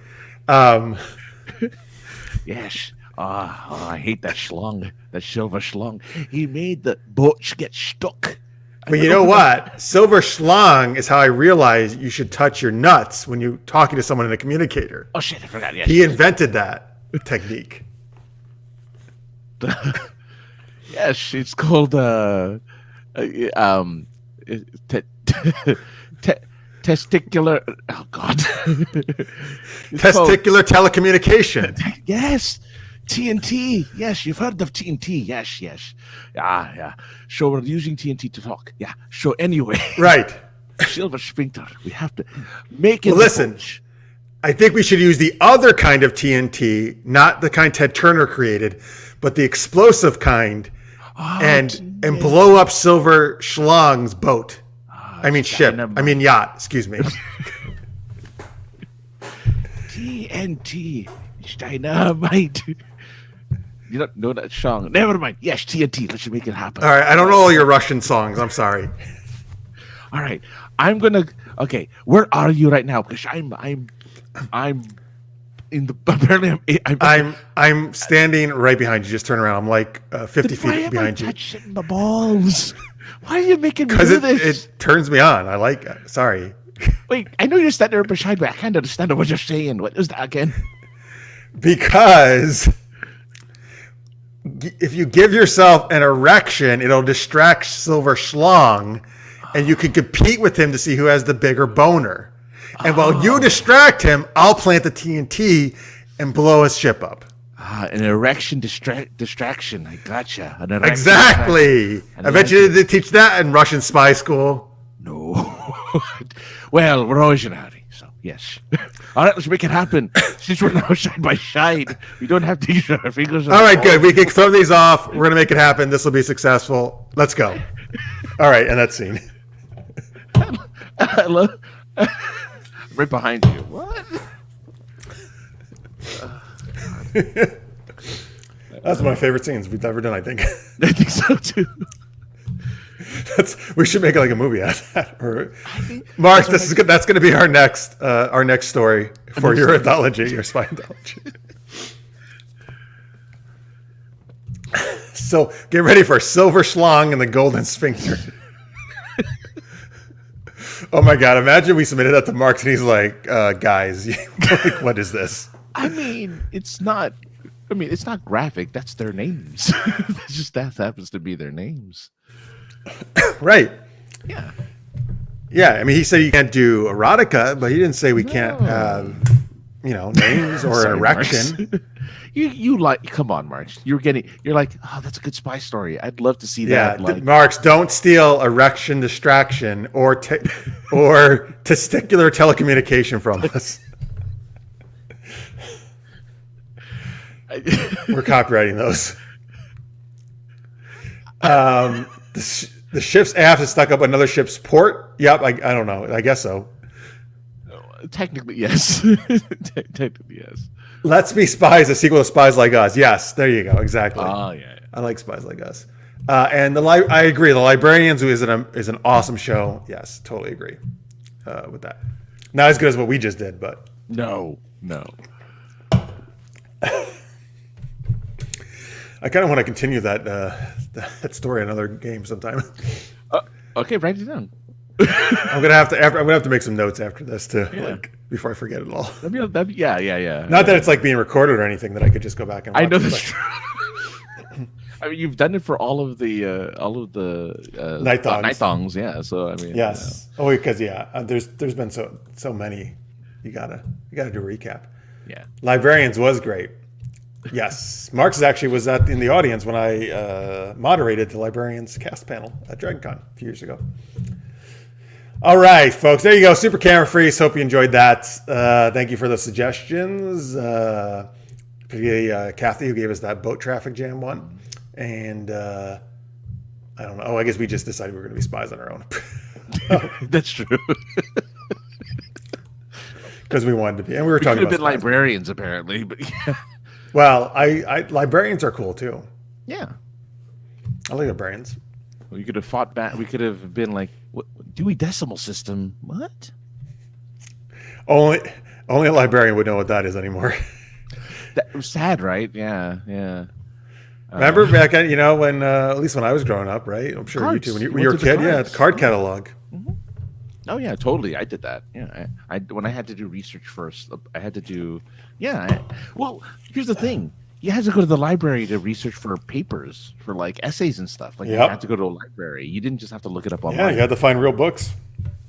Yes. I hate that schlong, that silver schlong. He made the boats get stuck. But you know what? Silver Schlong is how I realize you should touch your nuts when you're talking to someone in a communicator. Oh shit! I forgot. Yes. He invented that technique. Yes, it's called testicular. Oh God. Testicular telecommunication. Yes. TNT. Yes, you've heard of TNT. Yes. Yeah. So we're using TNT to talk. Yeah. So anyway. Right. Silver sphincter. We have to make it. Well, listen. I think we should use the other kind of TNT, not the kind Ted Turner created, but the explosive kind, and blow up Silver Schlong's boat. Ship. Dynamite. Yacht. Excuse me. TNT. It's dynamite. You don't know that song. Never mind. Yes, TNT. Let's make it happen. All right. I don't know all your Russian songs. I'm sorry. All right. I'm gonna. Okay. Where are you right now? Because I'm in the. Apparently, I'm standing right behind you. Just turn around. I'm like 50 feet behind you. Touching the balls. Why are you making me do this? Because it turns me on. I like it. Sorry. Wait. I know you're standing there beside me. I can't understand what you're saying. What is that again? Because if you give yourself an erection, it'll distract Silver Schlong, and you can compete with him to see who has the bigger boner. And while you distract him, I'll plant the TNT and blow his ship up. An erection distraction. I gotcha. Exactly. I bet you did teach that in Russian spy school. No. Well, we're always in a hurry, so yes. All right, let's make it happen. Since we're now side by side, we don't have to use our fingers. All right, good. We can throw these off. We're going to make it happen. This will be successful. Let's go. All right, and that scene. I love... right behind you. What? That's one of my favorite scenes we've ever done, I think. I think so, too. We should make like a movie out of that. Or, Mark, that's going to be our next story for your anthology, your spy anthology. So get ready for Silver Schlong and the Golden Sphincter. Oh my God! Imagine we submitted that to Mark and he's like, "Guys, like, what is this?" It's not graphic. That's their names. That happens to be their names. Right. Yeah. Yeah. He said you can't do erotica, but he didn't say we can't have, names or an erection. You like? Come on, Marks. You're like, oh, that's a good spy story. I'd love to see that. Yeah, Marks, don't steal erection distraction or testicular telecommunication from us. We're copywriting those. The ship's aft is stuck up another ship's port. Yep, I don't know. I guess so. Technically, yes. Technically, yes. Let's Be Spies, a sequel to Spies Like Us. Yes, there you go. Exactly. Oh, yeah. I like Spies Like Us. And I agree. The Librarians is an awesome show. Yes, totally agree with that. Not as good as what we just did, but no. I kind of want to continue that story another game sometime. Okay, write it down. I'm gonna have to make some notes after this before I forget it all. That'd be, yeah. Not that it's like being recorded or anything that I could just go back and watch. I know that's true. I mean, you've done it for all of the Night thongs. Night thongs, yeah. So I mean, Yes. Oh, because there's been so many. You gotta do a recap. yeah. Librarians was great. Yes, Marx actually was in the audience when I moderated the Librarians cast panel at DragonCon a few years ago. All right, folks, there you go. Super-Camera Freeze. Hope you enjoyed that. Thank you for the suggestions. Particularly Kathy, who gave us that boat traffic jam one. And I don't know. Oh, I guess we just decided we were going to be spies on our own. That's true. Because we wanted to be. And we were talking about could have been librarians, apparently. But yeah. Well, I librarians are cool, too. Yeah. I like librarians. We could have fought back. We could have been like, what, Dewey Decimal System. What? Only a librarian would know what that is anymore. That was sad, right? Yeah. Remember back at, when at least when I was growing up, right? I'm sure cards. you too. When you were a kid, the card catalog. Mm-hmm. Oh yeah, totally. I did that. Yeah, I when I had to do research first, I had to do. Yeah. Well, here's the thing. You had to go to the library to research for papers, for like essays and stuff. Like you had to go to a library. You didn't just have to look it up online. Yeah, you had to find real books.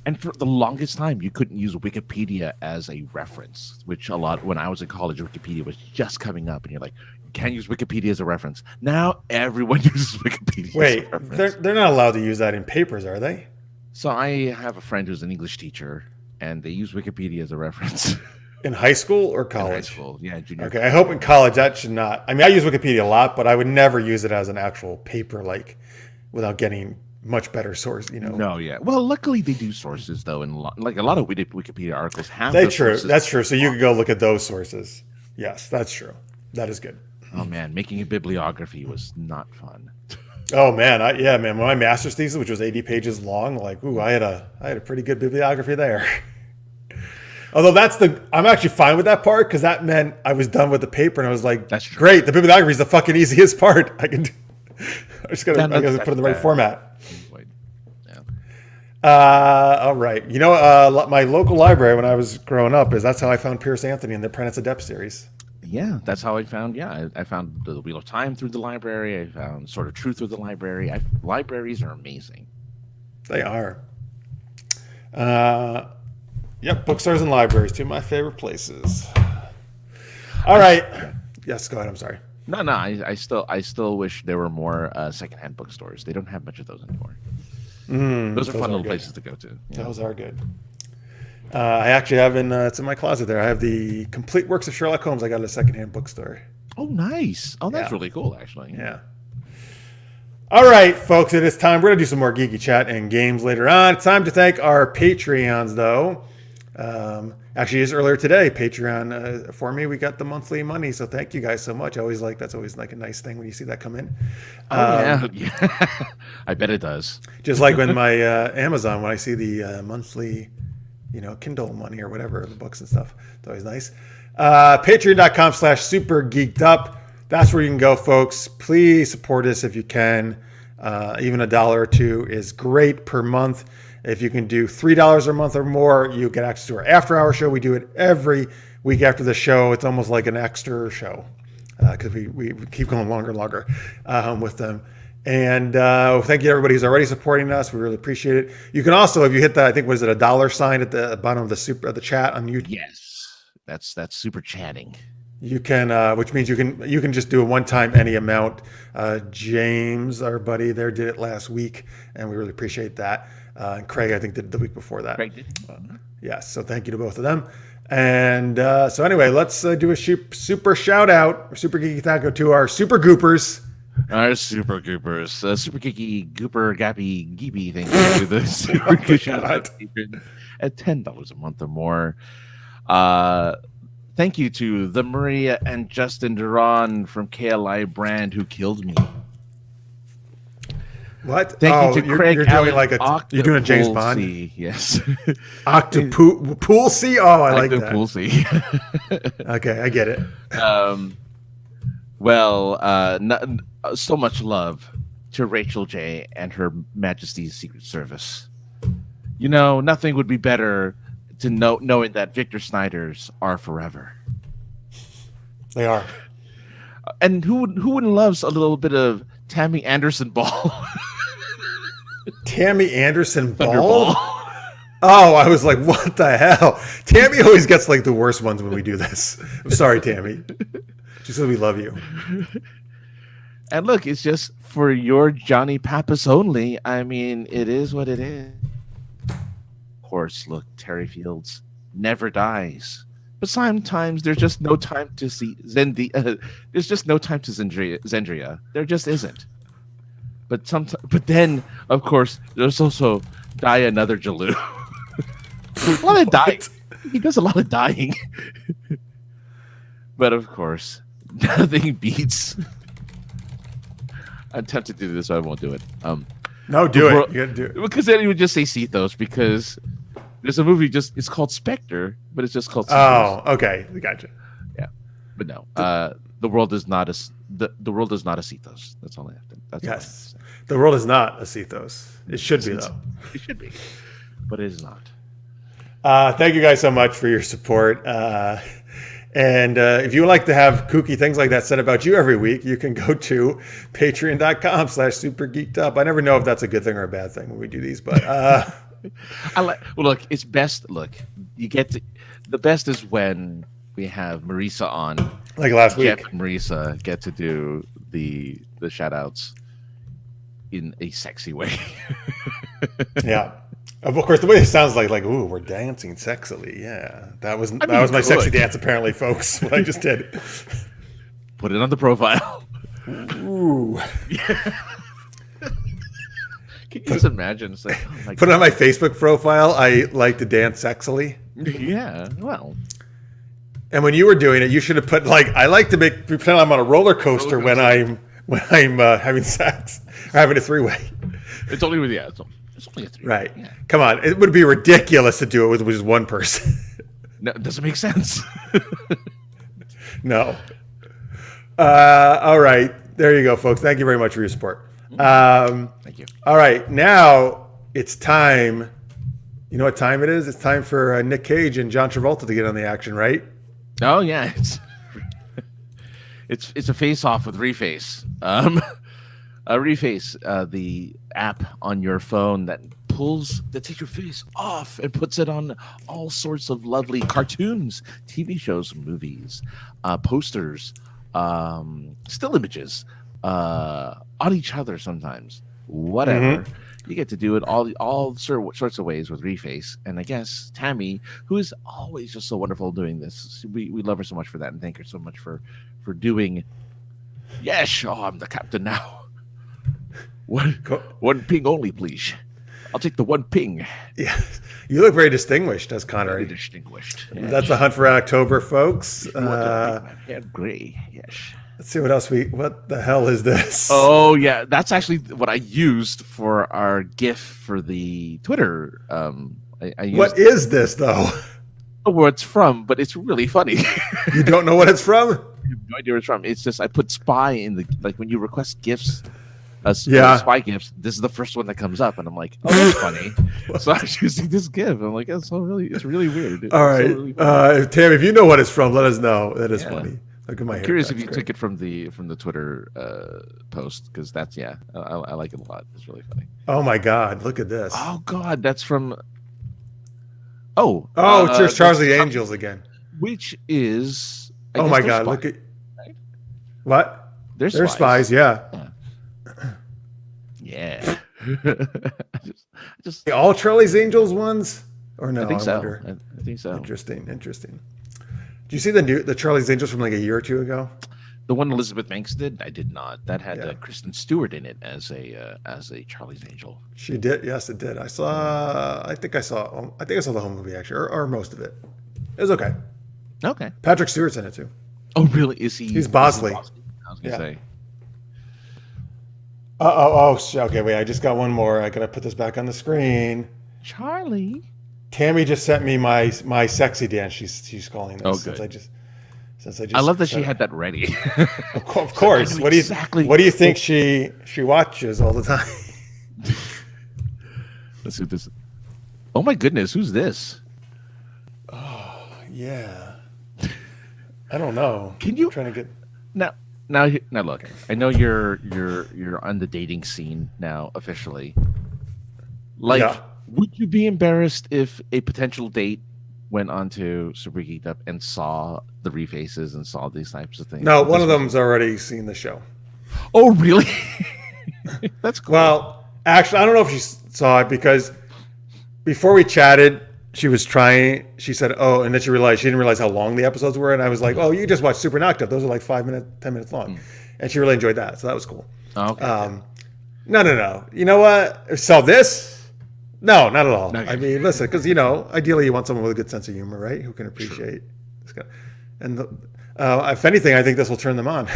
And for the longest time, you couldn't use Wikipedia as a reference, which when I was in college, Wikipedia was just coming up, and you're like, you can't use Wikipedia as a reference. Now everyone uses Wikipedia. Wait, as a reference. they're not allowed to use that in papers, are they? So I have a friend who's an English teacher, and they use Wikipedia as a reference. In high school or college? In high school, yeah, junior. Okay, I hope in college that should not. I mean, I use Wikipedia a lot, but I would never use it as an actual paper, like without getting much better source. No, yeah. Well, luckily they do sources though, and like a lot of Wikipedia articles have. That's true. That's true. So you could go look at those sources. Yes, that's true. That is good. Oh man, making a bibliography was not fun. Oh man, man. My master's thesis, which was 80 pages long, like, I had a pretty good bibliography there. Although I'm actually fine with that part because that meant I was done with the paper and I was like, that's true. Great, the bibliography is the fucking easiest part. I just gotta put it in the right format. Yeah. All right. My local library when I was growing up that's how I found Pierce Anthony in the Apprentice Adept series. Yeah, that's how I found. Yeah, I found the Wheel of Time through the library. I found Sword of Truth through the library. Libraries are amazing. They are. Yep, bookstores and libraries, two of my favorite places. All right. Yes, go ahead. I'm sorry. No. I still wish there were more secondhand bookstores. They don't have much of those anymore. Those are fun little places to go to. Yeah. Those are good. I actually have it's in my closet there. I have the complete works of Sherlock Holmes I got at a secondhand bookstore. Oh, nice. Oh, that's really cool, actually. Yeah. All right, folks, it is time. We're going to do some more geeky chat and games later on. It's time to thank our Patreons, though. Actually, just earlier today, Patreon for me, we got the monthly money, so thank you guys so much. That's always like a nice thing when you see that come in. Yeah. I bet it does. Just like when my Amazon, when I see the monthly, Kindle money or whatever, the books and stuff, it's always nice. Patreon.com/supergeekedup. That's where you can go, folks. Please support us if you can. Even $1 or $2 is great per month. If you can do $3 a month or more, you get access to our after-hour show. We do it every week after the show. It's almost like an extra show because we keep going longer and longer with them. And thank you to everybody who's already supporting us. We really appreciate it. You can also, if you hit that, I think, was it a $sign at the bottom of the chat on YouTube? Yes, that's super chatting. You can, which means you can just do a one-time any amount. James, our buddy there, did it last week, and we really appreciate that. And Craig, I think, did it the week before that. Craig did. Yes, so thank you to both of them. And so anyway, let's do a super shout out, or super geeky taco to our super goopers. Our super goopers, super geeky gooper gappy geepy. Thank you to the super good shout out at $10 a month or more. Thank you to the Maria and Justin Duran from KLI Brand who killed me. What? Thank you to Craig. You're doing you're doing a James Bond. Yes. Octopool C. Oh, I like that. Octopool C. Okay, I get it. So much love to Rachel J and Her Majesty's Secret Service. Nothing would be better to knowing that Victor Snyders are forever. They are. And who wouldn't love a little bit of Tammy Anderson Ball. Tammy Anderson Ball? Thunderball. Oh, I was like, what the hell? Tammy always gets like the worst ones when we do this. I'm sorry, Tammy. Just so we love you. And look, it's just for your Johnny Pappas only. I mean, it is what it is. Of course, look, Terry Fields never dies. But sometimes there's just no time to see there's just no time to Zendria. There just isn't. But then, of course, there's also Die Another Jaloo. A lot of dying. He does a lot of dying. But of course, nothing beats. I'm tempted to do this, so I won't do it. No, do it. You gotta do it. Because then he would just say Cethos, because there's a movie it's called Spectre, but it's just called Cethos. Oh, okay. Gotcha. Yeah. But no. The world is not the world is not a Cethos. That's all I have to. That's all I have to say. The world is not a Cethos. It should be, though. It should be. But it is not. Thank you guys so much for your support. And if you would like to have kooky things like that said about you every week, you can go to patreon.com/supergeekedup. I never know if that's a good thing or a bad thing when we do these, but well, look, it's best. Look, you get the best is when we have Marisa on. Like last week. Jeff and Marisa get to do the shout outs in a sexy way. Yeah. Of course, the way it sounds like ooh, we're dancing sexily. Yeah, that was my sexy dance. Apparently, folks, what I just did. Put it on the profile. Ooh. Yeah. Can you just imagine? It's like, oh my Put it on my Facebook profile. I like to dance sexily. Yeah. Well. And when you were doing it, you should have put I like to pretend I'm on a roller coaster when I'm having sex or having a three-way. It's only with It's only a three. Right. Yeah. Come on. It would be ridiculous to do it with just one person. No, it doesn't make sense. No. All right. There you go, folks. Thank you very much for your support. Thank you. All right. Now it's time. You know what time it is? It's time for Nick Cage and John Travolta to get on the action, right? Oh, yeah. It's a face-off with Reface. Reface, the app on your phone that takes your face off and puts it on all sorts of lovely cartoons, TV shows, movies, posters, still images, on each other sometimes. Whatever. Mm-hmm. You get to do it all sorts of ways with Reface. And I guess Tammy, who is always just so wonderful doing this, we love her so much for that and thank her so much for doing. Yes, I'm the captain now. One ping only, please. I'll take the one ping. Yeah, you look very distinguished as Connery. Very distinguished. Yes. That's the Hunt for October, folks. Gray. Yes. Let's see what else what the hell is this? Oh yeah, that's actually what I used for our GIF for the Twitter. What is this though? Where it's from, but it's really funny. You don't know what it's from? I have no idea where it's from. It's just I put spy in the when you request GIFs. Spy gifs. This is the first one that comes up, and I'm like, "Oh, that's funny." So I'm choosing this gif. I'm like, "It's really weird." All right, so really Tam, if you know what it's from, let us know. That is funny. Look at my hair. Curious if you took it from the Twitter post, because that's I like it a lot. It's really funny. Oh my God, look at this. Oh God, that's from. It's your Charlie Angels again. Which is. Oh my God, look at. Right? What? They're spies. Yeah. Yeah. just all Charlie's Angels ones, or no? I think so. I think so. Interesting. Do you see the Charlie's Angels from like a year or two ago? The one Elizabeth Banks did? I did not. That had Kristen Stewart in it as a Charlie's Angel. She did. Yes, it did. I think I saw the whole movie actually, or most of it. It was okay. Okay. Patrick Stewart's in it too. Oh, really? Is he? He's Bosley. I was gonna say. Okay, wait, I just got one more. I gotta put this back on the screen. Charlie. Tammy just sent me my sexy dance. She's calling this. Oh, good. Since I just I love that she had that ready. Of course. What do you think she watches all the time? Let's see this. Oh my goodness, who's this? Oh yeah. I don't know. Can you trying to get now look. I know you're on the dating scene now officially. Like, Yeah. would you be embarrassed if a potential date went on to Super Geeked Up and saw the refaces and saw these types of things? No, Would one this of be- them's already seen the show. Oh, really? That's cool. Well, actually, I don't know if she saw it because before we chatted, she said, oh, and then she didn't realize how long the episodes were. And I was like, oh, you just watched Super Knocked Up. Those are like 5 minutes, 10 minutes long. And she really enjoyed that. So that was cool. Oh, okay. No. You know what? So this? No, not at all. Okay. I mean, listen, because, ideally you want someone with a good sense of humor, right? Who can appreciate this guy. And if anything, I think this will turn them on.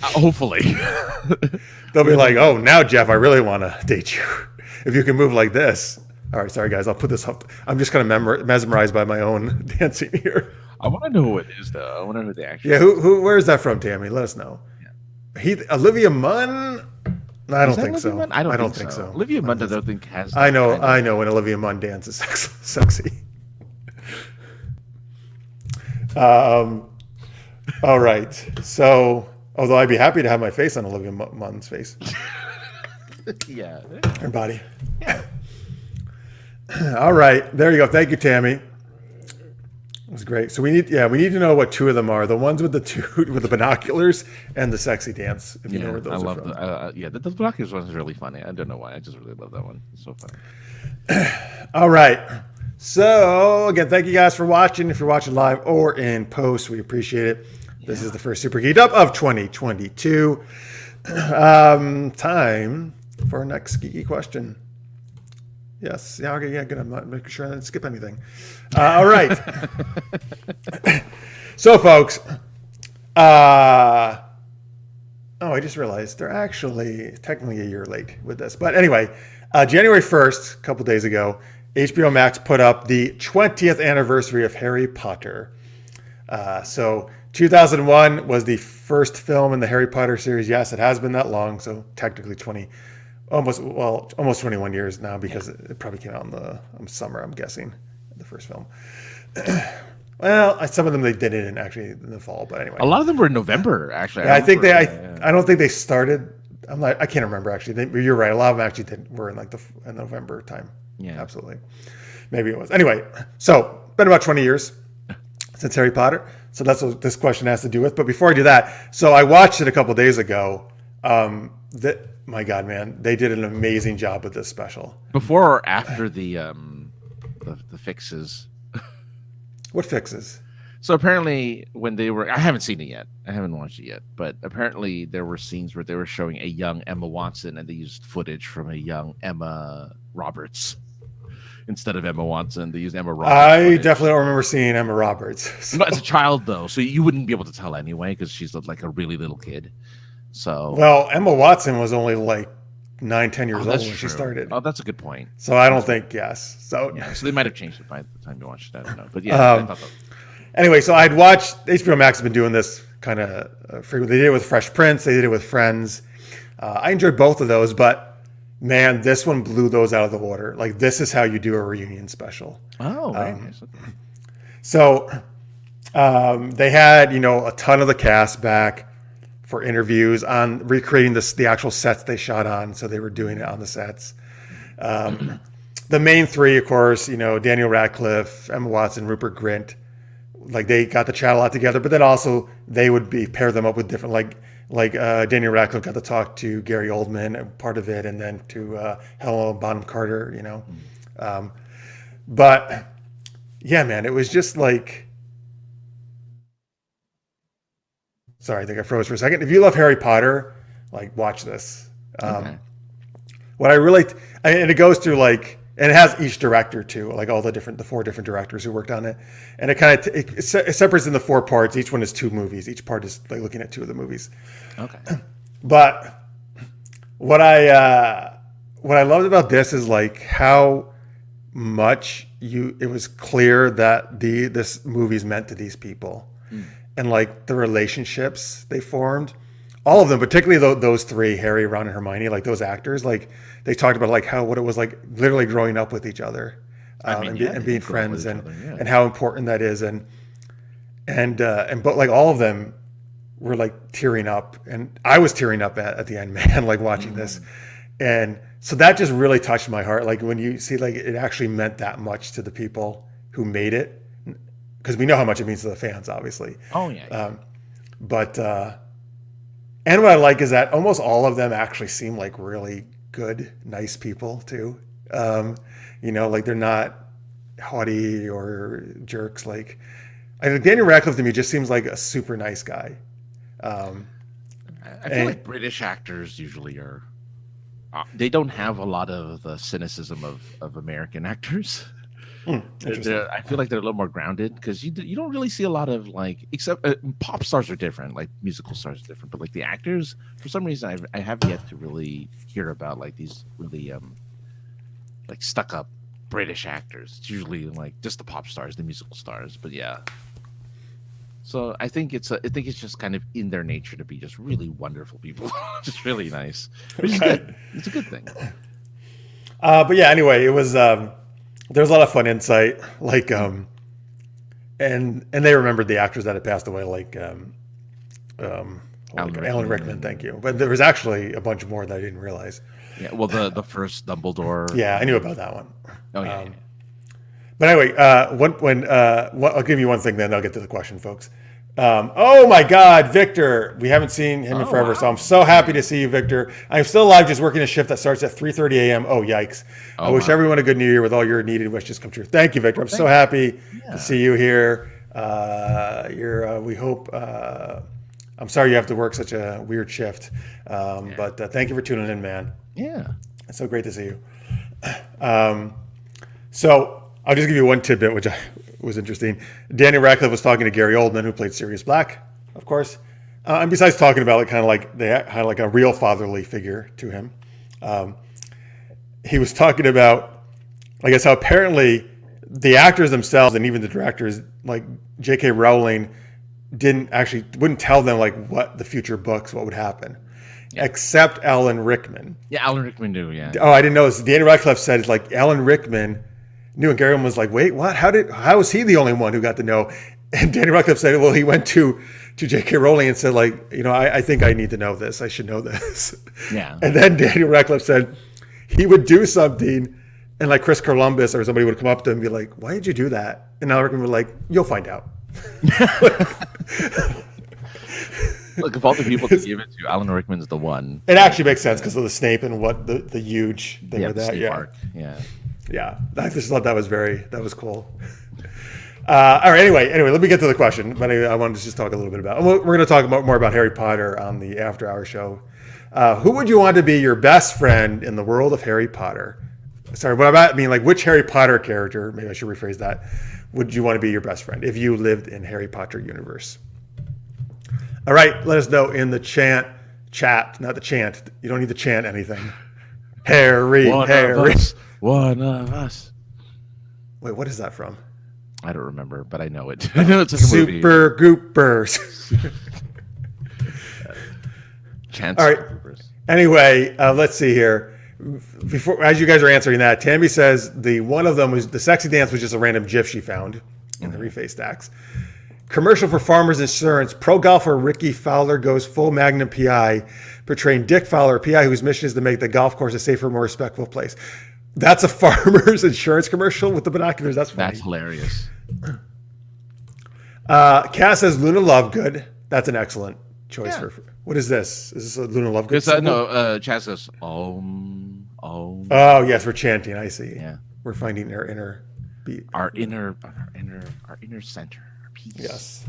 Hopefully. They'll be like, oh, now, Jeff, I really want to date you. If you can move like this. All right, sorry, guys. I'll put this up. I'm just kind of mesmerized by my own dancing here. I want to know who it is, though. I want to know who the actress Yeah, where is that from, Tammy? Let us know. Yeah. Olivia Munn? No, I don't think so. I don't think so. Olivia Munn, I don't think has. I know when Olivia Munn dances sexy. All right. So, although I'd be happy to have my face on Olivia Munn's face. Yeah. Her body. Yeah. All right. There you go. Thank you, Tammy. It was great. So we need to know what two of them are. The ones with the binoculars and the sexy dance. If you know where those are from. The binoculars one is really funny. I don't know why. I just really love that one. It's so funny. All right. So again, thank you guys for watching. If you're watching live or in post, we appreciate it. Yeah. This is the first Super Geeked Up of 2022. Time for our next geeky question. Yes. Yeah. Okay. Yeah. Good. I'm not making sure I didn't skip anything. All right. So, folks. I just realized they're actually technically a year late with this, but anyway, January 1st, a couple days ago, HBO Max put up the 20th anniversary of Harry Potter. So 2001 was the first film in the Harry Potter series. Yes, it has been that long. So technically almost 21 years now because it probably came out in the summer, I'm guessing, the first film. Well, some of them they did it in the fall, but anyway. A lot of them were in November, actually. Yeah, I don't think they started. I can't remember actually. You're right. A lot of them actually were in in November time. Yeah, absolutely. Maybe it was. Anyway, so been about 20 years since Harry Potter. So that's what this question has to do with. But before I do that, so I watched it a couple days ago. My God, man, they did an amazing job with this special. Before or after the fixes? What fixes? So apparently when I haven't seen it yet. I haven't watched it yet. But apparently there were scenes where they were showing a young Emma Watson and they used footage from a young Emma Roberts. Instead of Emma Watson, they used Emma Roberts. I definitely don't remember seeing Emma Roberts. So. Not as a child, though. So you wouldn't be able to tell anyway because she's like a really little kid. So well, Emma Watson was only like 9-10 years old when she started. Oh, that's a good point. So I don't think So they might have changed it by the time you watched it. I don't know, but yeah. Anyway, so I'd watched HBO Max has been doing this kind of frequently. They did it with Fresh Prince. They did it with Friends. I enjoyed both of those, but man, this one blew those out of the water. Like this is how you do a reunion special. Oh, very nice. Okay. So they had a ton of the cast back for interviews on recreating the actual sets they shot on. So they were doing it on the sets. The main three, of course, Daniel Radcliffe, Emma Watson, Rupert Grint, like they got to chat a lot together, but then also they would pair them up with different, like Daniel Radcliffe got to talk to Gary Oldman, part of it, and then to Helena Bonham Carter, but yeah, man, it was just like, sorry, I think I froze for a second. If you love Harry Potter, like watch this. Okay. What I really, and it goes through and it has each director too, like all the 4 different directors who worked on it. And it kind of, it separates into 4 parts. Each one is 2 movies. Each part is like looking at 2 of the movies. Okay. But what I loved about this is like how much it was clear that this movie's meant to these people and like the relationships they formed. All of them, particularly those 3, Harry, Ron, and Hermione, like those actors, like they talked about like what it was like literally growing up with each other, and being friends, and how important that is, and but like all of them, were like tearing up, and I was tearing up at the end, man, like watching this. And so that just really touched my heart. Like when you see like it actually meant that much to the people who made it, because we know how much it means to the fans, obviously. Oh yeah. But and what I like is that almost all of them actually seem like really good, nice people too. You know, like they're not haughty or jerks. Like I think Daniel Radcliffe to me just seems like a super nice guy. I feel like British actors usually are. They don't have a lot of the cynicism of American actors. I feel like they're a little more grounded because you don't really see a lot of like, except pop stars are different, like musical stars are different, but like the actors, for some reason, I have yet to really hear about like these really like stuck up British actors. It's usually like just the pop stars, the musical stars, but yeah. So I think it's just kind of in their nature to be just really wonderful people, just really nice. Which is good. It's a good thing. But yeah, anyway, it was there's a lot of fun insight, like and they remembered the actors that had passed away, like Alan Rickman. Thank you. But there was actually a bunch more that I didn't realize. Yeah, well, the first Dumbledore. Yeah, I knew about that one. Oh yeah. But anyway, I'll give you one thing, then I'll get to the question, folks. Oh my God, Victor! We haven't seen him in forever, so I'm so happy to see you, Victor. I'm still alive, just working a shift that starts at 3:30 a.m. Oh yikes! I wish everyone a good New Year with all your needed wishes come true. Thank you, Victor. I'm so happy to see you here. We hope. I'm sorry you have to work such a weird shift, but thank you for tuning in, man. Yeah, it's so great to see you. So I'll just give you one tidbit, which was interesting. Daniel Radcliffe was talking to Gary Oldman, who played Sirius Black, of course. And besides talking about like they had like a real fatherly figure to him, he was talking about, I guess, how apparently the actors themselves and even the directors, like J.K. Rowling, wouldn't tell them like what the future books, what would happen, except Alan Rickman. Yeah, Alan Rickman knew. Yeah. Oh, I didn't know this. Daniel Radcliffe said it's like Alan Rickman knew, and Gary was like, wait, what? How was he the only one who got to know? And Daniel Radcliffe said, well, he went to J.K. Rowling and said, like, you know, I think I need to know this. I should know this. Yeah. And then Daniel Radcliffe said he would do something, and like Chris Columbus or somebody would come up to him and be like, why did you do that? And Alan Rickman would be like, you'll find out. Look, if all the people to give it to, Alan Rickman's the one. It actually makes sense because of the Snape and what the huge thing with that. Snape arc. Yeah. Yeah, I just thought that was cool. All right, anyway, let me get to the question. But anyway, I wanted to just talk a little bit about. We're going to talk more about Harry Potter on the After Hour show. Who would you want to be your best friend in the world of Harry Potter? Sorry, what I mean, like which Harry Potter character? Maybe I should rephrase that. Would you want to be your best friend if you lived in Harry Potter universe? All right, let us know in the chat, not the chant. You don't need to chant anything. Harry. One of us. Wait, what is that from? I don't remember, but I know it. I know it's a movie. Super Goopers. Chance. All right. Anyway, let's see here. Before, as you guys are answering that, Tammy says one of them was the sexy dance was just a random GIF she found in the reface stacks. Commercial for Farmers Insurance. Pro golfer Ricky Fowler goes full Magnum PI, portraying Dick Fowler, a PI whose mission is to make the golf course a safer, more respectful place. That's a Farmers Insurance commercial with the binoculars. That's funny. That's hilarious. Cass says Luna Lovegood. That's an excellent choice for. What is this? Is this a Luna Lovegood? No, Chaz says Oh yes, we're chanting. I see. Yeah, we're finding our inner beat. Our inner center. Our peace. Yes.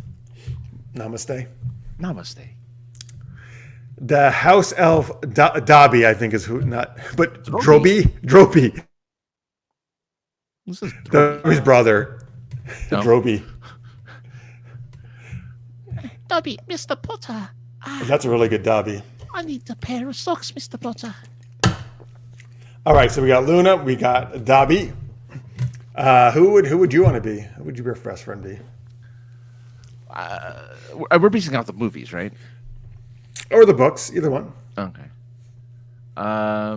Namaste. Namaste. The house elf Dobby, I think, is who not, but Droby. This is Droby. His brother, no. Droby. Dobby, Mr. Potter. That's a really good Dobby. I need a pair of socks, Mr. Potter. All right, so we got Luna, we got Dobby. Who would you want to be? Who would your best friend be? We're basing out the movies, right? Or the books, either one. Okay. I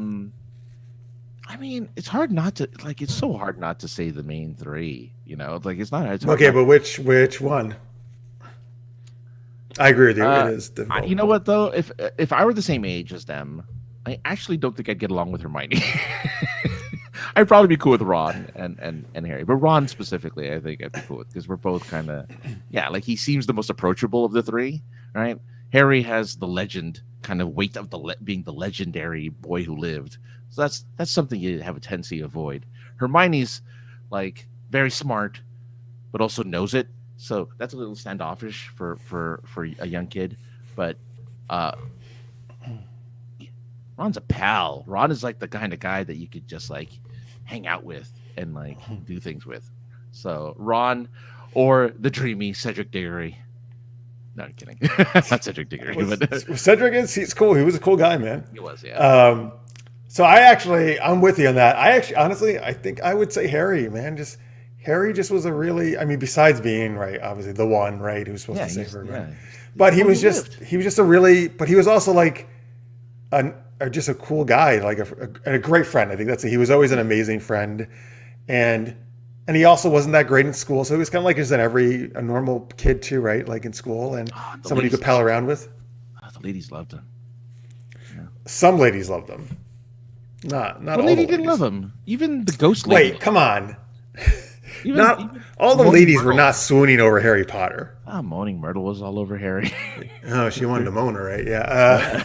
mean, it's hard not to like. It's so hard not to say the main three. You know, like it's not. It's okay, but which one? I agree with you. It is difficult. You know what though? If I were the same age as them, I actually don't think I'd get along with Hermione. I'd probably be cool with Ron and Harry, but Ron specifically, I think I'd be cool with because we're both kind of, like he seems the most approachable of the three, right? Harry has the legend kind of weight of being the legendary boy who lived, so that's something you have a tendency to avoid. Hermione's like very smart, but also knows it, so that's a little standoffish for a young kid. But Ron's a pal. Ron is like the kind of guy that you could just like hang out with and like do things with. So Ron or the dreamy Cedric Diggory. No, I'm kidding. Not Cedric Diggory. Cedric he's cool. He was a cool guy, man. He was, yeah. So I'm with you on that. Honestly, I think I would say Harry, man. Harry just was a really, I mean, besides being obviously the one, right, who's supposed to save her. Yeah. But he was just a really, but he was also like just a cool guy, like a great friend. I think he was always an amazing friend, and he also wasn't that great in school, so he was kind of like just a normal kid too, right? Like in school, and somebody you could pal around with. The ladies loved him. Yeah. Some ladies loved him. Not all the ladies didn't love him. Even the ghost lady. Wait, come on. Even all the ladies Myrtle were not swooning over Harry Potter. Moaning Myrtle was all over Harry. Oh, she wanted to moan her, right? Yeah.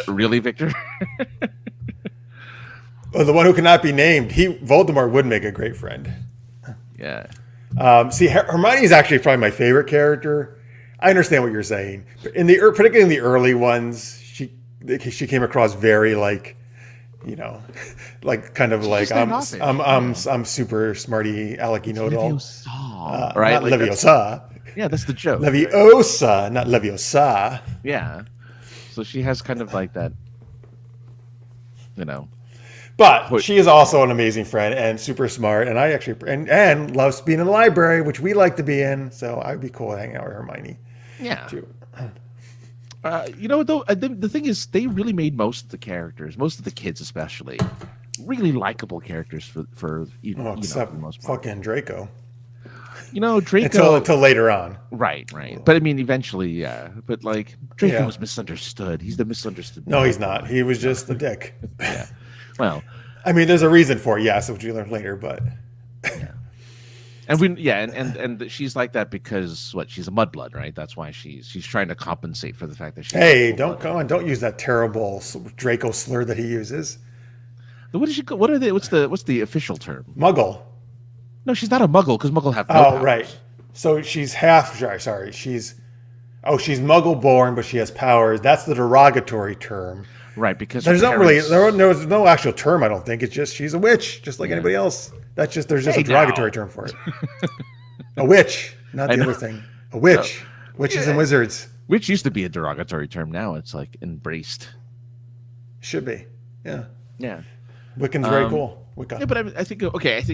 Really, Victor? Well, the one who cannot be named. Voldemort would make a great friend. Yeah. See, Hermione is actually probably my favorite character. I understand what you're saying, but particularly in the early ones, she came across very like, like kind of like I'm super smarty, Alec, know-it-all. Right? Not Leviosa. Yeah, that's the joke. Leviosa, not Leviosa. Yeah. So she has kind of like that, But she is also an amazing friend and super smart, and I actually and loves being in the library, which we like to be in. So I'd be cool hanging out with Hermione. Yeah. Too. Though the thing is, they really made most of the characters, most of the kids especially, really likable characters for except the most part. Fucking Draco. Draco until later on. Right. But I mean, eventually, yeah. But like Draco was misunderstood. He's the misunderstood. No, he's not. He was just a dick. Yeah. Well, I mean, there's a reason for it, yes, which we learn later, but yeah. And she's like that because she's a mudblood, right? That's why she's trying to compensate for the fact that she's don't use that terrible Draco slur that he uses. What are they? What's the official term? Muggle. No, she's not a Muggle because Muggle have no powers. Right. So she's sorry. She's Muggle born, but she has powers. That's the derogatory term. Right, because there's no actual term. I don't think it's just she's a witch, just like anybody else. There's just a derogatory term for it. A witch, not the other thing. A witch, witches and wizards. Witch used to be a derogatory term. Now it's like embraced. Should be, yeah. Yeah. Wiccan's very cool. Wicca. Yeah, but I think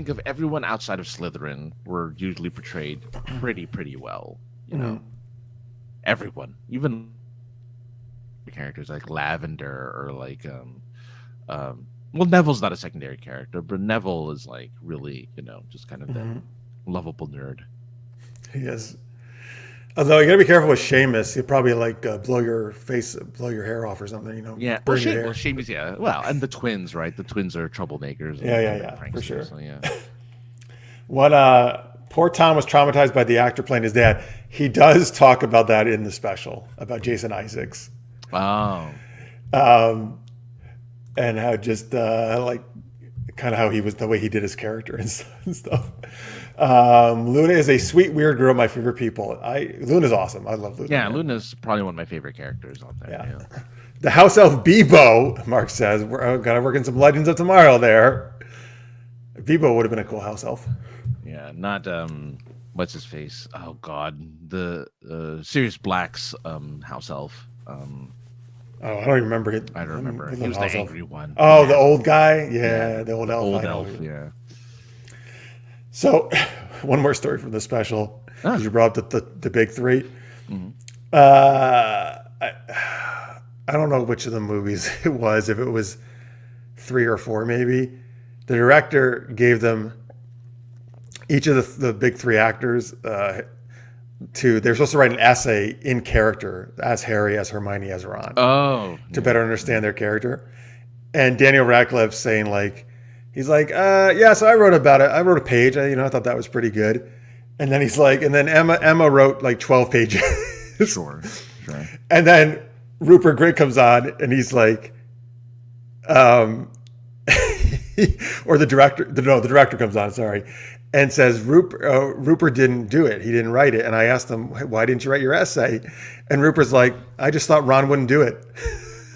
of everyone outside of Slytherin were usually portrayed pretty well. Everyone, even characters like Lavender or like Neville's not a secondary character, but Neville is like really just kind of that lovable nerd. He is. Although you gotta be careful with Seamus, he'll probably like blow your hair off or something. Yeah, burn your hair. Seamus, yeah. Well, and the twins, right? The twins are troublemakers. Yeah, for sure. So, yeah. Poor Tom was traumatized by the actor playing his dad. He does talk about that in the special about Jason Isaacs. Oh. And how just like kind of how he was, the way he did his character and stuff. Luna is a sweet, weird girl. My favorite people. Luna's awesome. I love Luna. Yeah, Luna's probably one of my favorite characters on there. Yeah. The house elf Bebo, Mark says, we're gonna work in some Legends of Tomorrow there. Bebo would have been a cool house elf. Yeah, not what's his face? Oh God, the Sirius Black's house elf. I don't remember it. I don't remember. He was the angry one. Oh, the old guy? Yeah, the old elf. Old elf, yeah. So, one more story from the special. You brought up the big three. Mm-hmm. I don't know which of the movies it was, if it was 3 or 4 maybe. The director gave them each of the big three actors they're supposed to write an essay in character as Harry, as Hermione, as Ron. To better understand their character. And Daniel Radcliffe saying like, he's like, yeah, so I wrote about it. I wrote a page. I thought that was pretty good. And then he's like, and then Emma wrote like 12 pages. Sure. And then Rupert Grint comes on and he's like, or the director comes on, sorry, and says, Rupert didn't do it. He didn't write it. And I asked him, why didn't you write your essay? And Rupert's like, I just thought Ron wouldn't do it.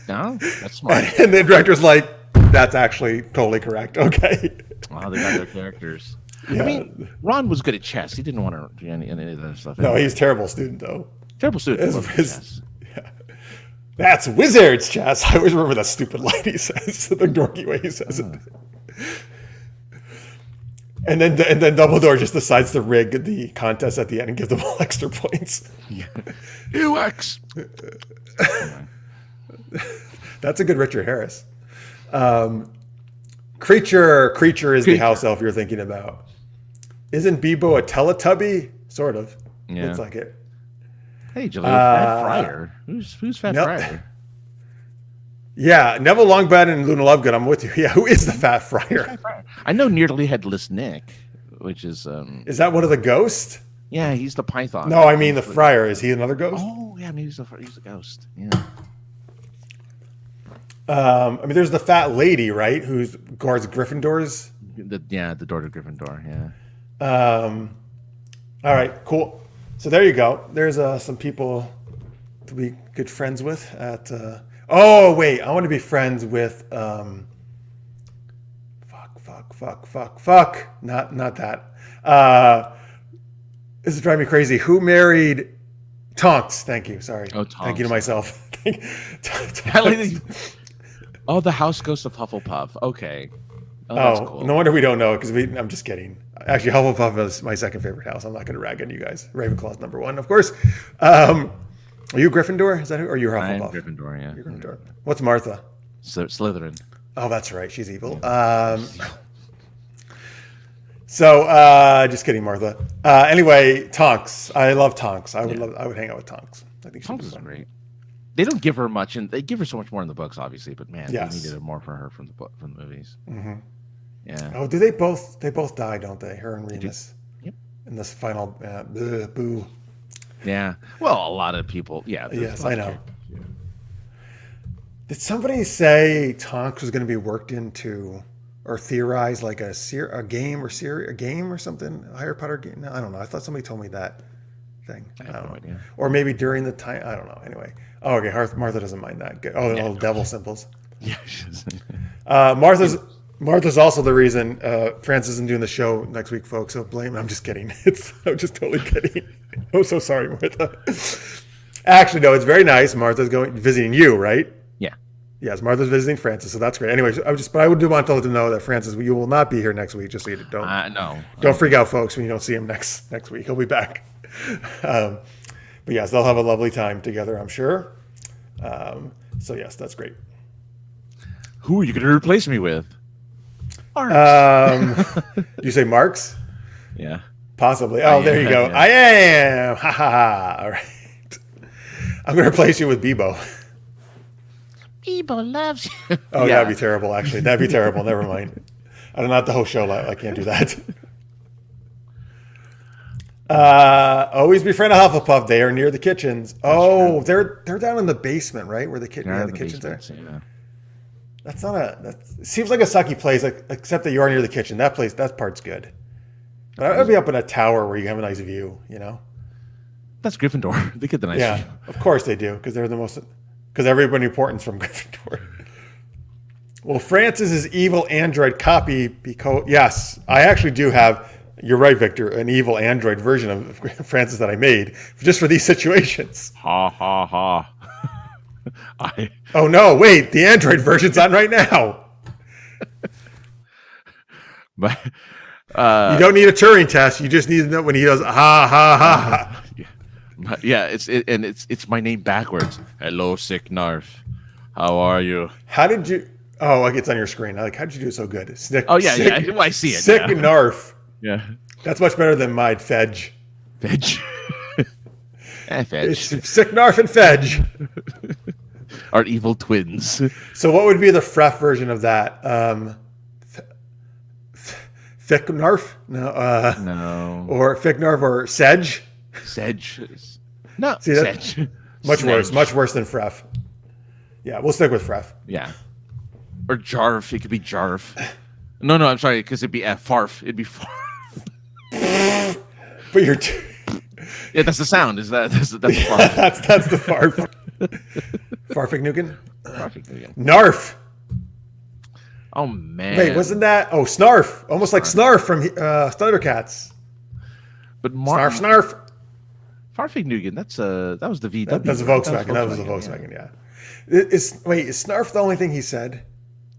No, that's smart. And the director's like, that's actually totally correct. Okay. Wow, they got their characters. Yeah. I mean, Ron was good at chess. He didn't want to do any of that stuff. No, he's a terrible student, though. Terrible student. Yeah. That's wizard's chess. I always remember that stupid line he says, the dorky way he says it. And then Dumbledore just decides to rig the contest at the end and give them all extra points. You X. That's a good Richard Harris. Creature is the house elf you're thinking about. Isn't Bebo a Teletubby? Sort of. Yeah. Looks like it. Hey, Julie, Fat Friar. Who's Fat Friar? Yeah, Neville Longbottom and Luna Lovegood. I'm with you. Yeah, who is the Fat Friar? I know Nearly Headless Nick, which is. Is that one of the ghosts? Yeah, he's the Python. No, I mean the Friar. Is he another ghost? Oh, yeah, maybe he's a ghost. Yeah. I mean, there's the fat lady, right? Who's guards Gryffindors. The door to Gryffindor. Yeah. All right, cool. So there you go. There's some people to be good friends with at. Oh wait, I want to be friends with. Fuck. Not that. This is driving me crazy. Who married Tonks? Thank you. Sorry. Oh, Tonks. Thank you to myself. Oh, the house ghost of Hufflepuff. Okay. Oh, that's cool. No wonder we don't know because I'm just kidding. Actually, Hufflepuff is my second favorite house. I'm not going to rag on you guys. Ravenclaw's number one, of course. Are you Gryffindor? Is that who? Or you're Hufflepuff? I'm Gryffindor, yeah. You're Gryffindor. What's Martha? Slytherin. Oh, that's right. She's evil. Just kidding, Martha. Anyway, Tonks. I love Tonks. I would hang out with Tonks. I think Tonks is great. They don't give her much, and they give her so much more in the books, obviously. But man, yes. They needed more for her from the movies. Mm-hmm. Yeah. Oh, do they both? They both die, don't they? Her and Remus. Yep. In this final boo. Yeah. Well, a lot of people. Yeah. Yes, I know. Yeah. Did somebody say Tonks was going to be worked into or theorized like a game or something? A Harry Potter game? No, I don't know. I thought somebody told me that thing. I don't know. Idea. Or maybe during the time. I don't know. Anyway. Oh, okay. Martha doesn't mind that. Oh, the little devil symbols. Yeah. Martha's also the reason Francis isn't doing the show next week, folks. So blame. I'm just kidding. I'm just totally kidding. I'm so sorry, Martha. Actually, no. It's very nice. Martha's visiting you, right? Yeah. Yes, Martha's visiting Francis, so that's great. Anyway, I would do want to let them know that Francis, you will not be here next week. Just so you don't freak out, folks, when you don't see him next week. He'll be back. But yes, they'll have a lovely time together, I'm sure. So yes, that's great. Who are you going to replace me with? Marks. Do you say Marks? Yeah. Possibly. Oh, there you go. Yeah. I am. Ha ha ha. All right. I'm going to replace you with Bebo. Bebo loves you. Oh, yeah. That'd be terrible, actually. That'd be terrible. Never mind. I don't know the whole show. I can't do that. Always befriend a Hufflepuff. They are near the kitchens. Oh, they're down in the basement, right? Where the kitchens are. Yeah. That's not that seems like a sucky place, except that you are near the kitchen. That part's good. But I would be up in a tower where you have a nice view, you know? That's Gryffindor. They get the nice view. Of course they do, because they're because everybody important's from Gryffindor. Well, Francis is evil android copy because, yes, I actually do have, you're right, Victor, an evil android version of Francis that I made just for these situations. Ha, ha, ha. Oh, no, wait, the android version's on right now. But you don't need a Turing test. You just need to know when he does ha, ha, ha. Yeah, it's my name backwards. Hello, Sick Narf. How are you? How did you... Oh, it's on your screen. How did you do it so good? Yeah. Well, I see it. Sick Narf. Yeah. That's much better than my Fedge. Fedge. Fedge. It's Sick Narf and Fedge. Our evil twins. So what would be the Fref version of that? Thick Narf? No. No. Or Thick Narf or Sedge? Sedge. No. See, Sedge. Much Sedge. worse. Much worse than Fref. Yeah, we'll stick with Fref. Yeah. Or Jarf. It could be Jarf. No, I'm sorry, because it'd be Farf. It'd be Farf. But you're... Yeah, that's the sound. Is that's the Farf. Yeah, that's the Farf. Farfignugan? Farfignugan. Narf. Oh, man. Wait, wasn't that... Oh, Snarf. Almost like Snarf from Thundercats. But Snarf. Farfignugan, that was the VW. That's a Volkswagen. That was a Volkswagen, yeah. Is Snarf the only thing he said?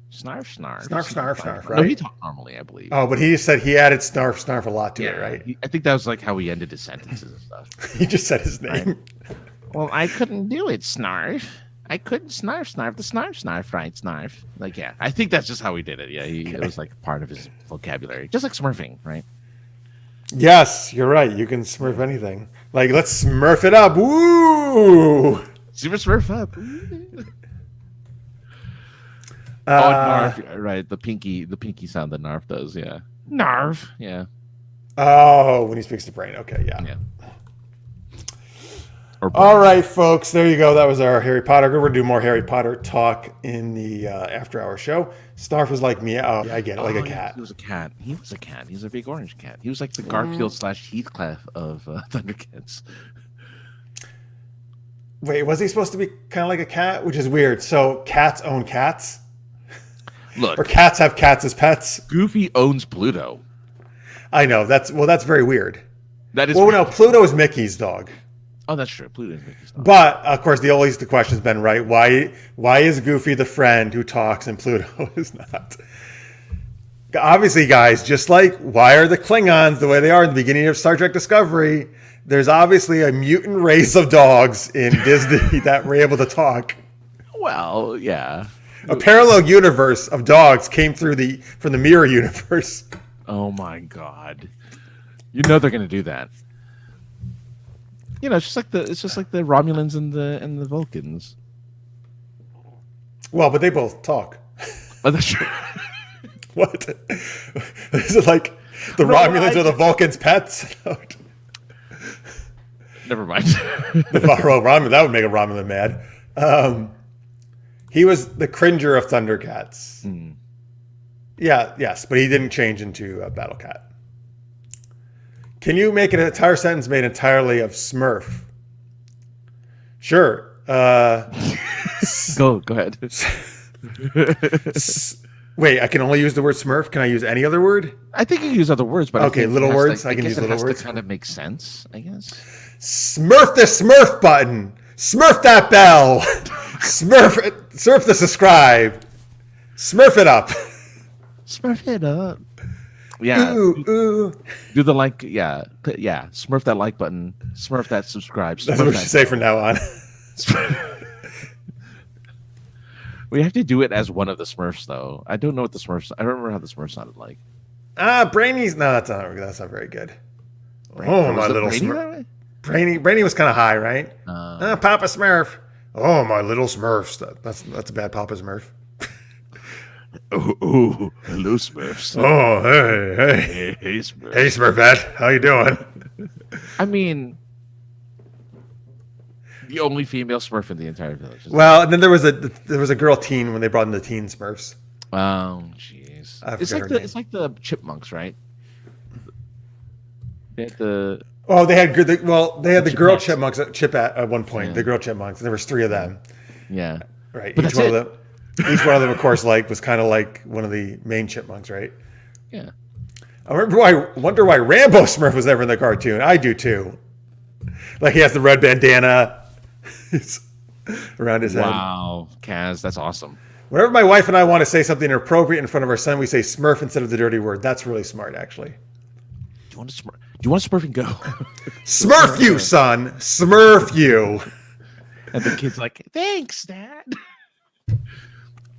Snarf. Snarf, right? No, he talked normally, I believe. Oh, but he said he added Snarf a lot to it, right? I think that was like how he ended his sentences and stuff. He just said his name. Right. Well, I couldn't do it, Snarf. I couldn't Snarf. The Snarf, right, Snarf. Like, yeah, I think that's just how he did it. Yeah, it was like part of his vocabulary. Just like smurfing, right? Yes, you're right. You can smurf anything. Like, let's smurf it up. Woo! Super smurf up. Narf, right? The pinky sound that Narf does. Yeah, Narf. Yeah. Oh, when he speaks to Brain. Okay, yeah. All right, folks. There you go. That was our Harry Potter. We're going to do more Harry Potter talk in the after-hour show. Snarf was like me. Oh, yeah, I get it. Like a cat. He was a cat. He was a big orange cat. He was like the Garfield / Heathcliff of Thundercats. Wait, was he supposed to be kind of like a cat? Which is weird. So cats own cats? Look. Or cats have cats as pets? Goofy owns Pluto. I know. That's very weird. That is. Well, no, Pluto is Mickey's dog. Oh, that's true. Pluto is Mickey's dog. But of course, the question's been right. Why is Goofy the friend who talks and Pluto is not? Obviously, guys, just like why are the Klingons the way they are in the beginning of Star Trek Discovery? There's obviously a mutant race of dogs in Disney that were able to talk. Well, yeah. A parallel universe of dogs came from the mirror universe. Oh my God! You know they're gonna do that. You know, it's just like the Romulans and the Vulcans. Well, but they both talk. Oh, that's true. What? Is it like the Romulans or the Vulcans' pets? Never mind. Romulan, that would make a Romulan mad. He was the cringer of Thundercats. Mm. Yeah, yes, but he didn't change into a Battle Cat. Can you make an entire sentence made entirely of Smurf? Sure. Go ahead. Wait, I can only use the word Smurf? Can I use any other word? I think you can use other words, but okay, little words. I can use little words. To kind of make sense, I guess. Smurf the Smurf button. Smurf that bell. Smurf the subscribe. Smurf it up. Smurf it up. Yeah. Ooh. Do the like. Yeah. Smurf that like button. Smurf that subscribe. That's what we should say from now on. We have to do it as one of the Smurfs, though. I don't know what the Smurfs. I don't remember how the Smurfs sounded like. Brainy's. No, that's not very good. Brainy, oh, my little Smurf. Brainy was kind of high, right? Papa Smurf. Oh, my little Smurfs. That's a bad Papa Smurf. Oh, hello, Smurfs. Oh, hey, Smurfs. Hey, Smurfette. How you doing? I mean, the only female Smurf in the entire village. Well, and then there was a girl teen when they brought in the teen Smurfs. Oh, jeez. It's like the chipmunks, right? They had the. Oh, they had the girl chipmunks at one point. Yeah. The girl chipmunks. There was 3 of them. Yeah. Right. But each one of them, of course, was kind of like one of the main chipmunks, right? Yeah. I wonder why Rambo Smurf was never in the cartoon. I do too. Like he has the red bandana around his head. Wow, Kaz, that's awesome. Whenever my wife and I want to say something inappropriate in front of our son, we say Smurf instead of the dirty word. That's really smart, actually. Do you want to Smurf and go? Smurf you, son. Smurf you. And the kid's like, thanks, Dad.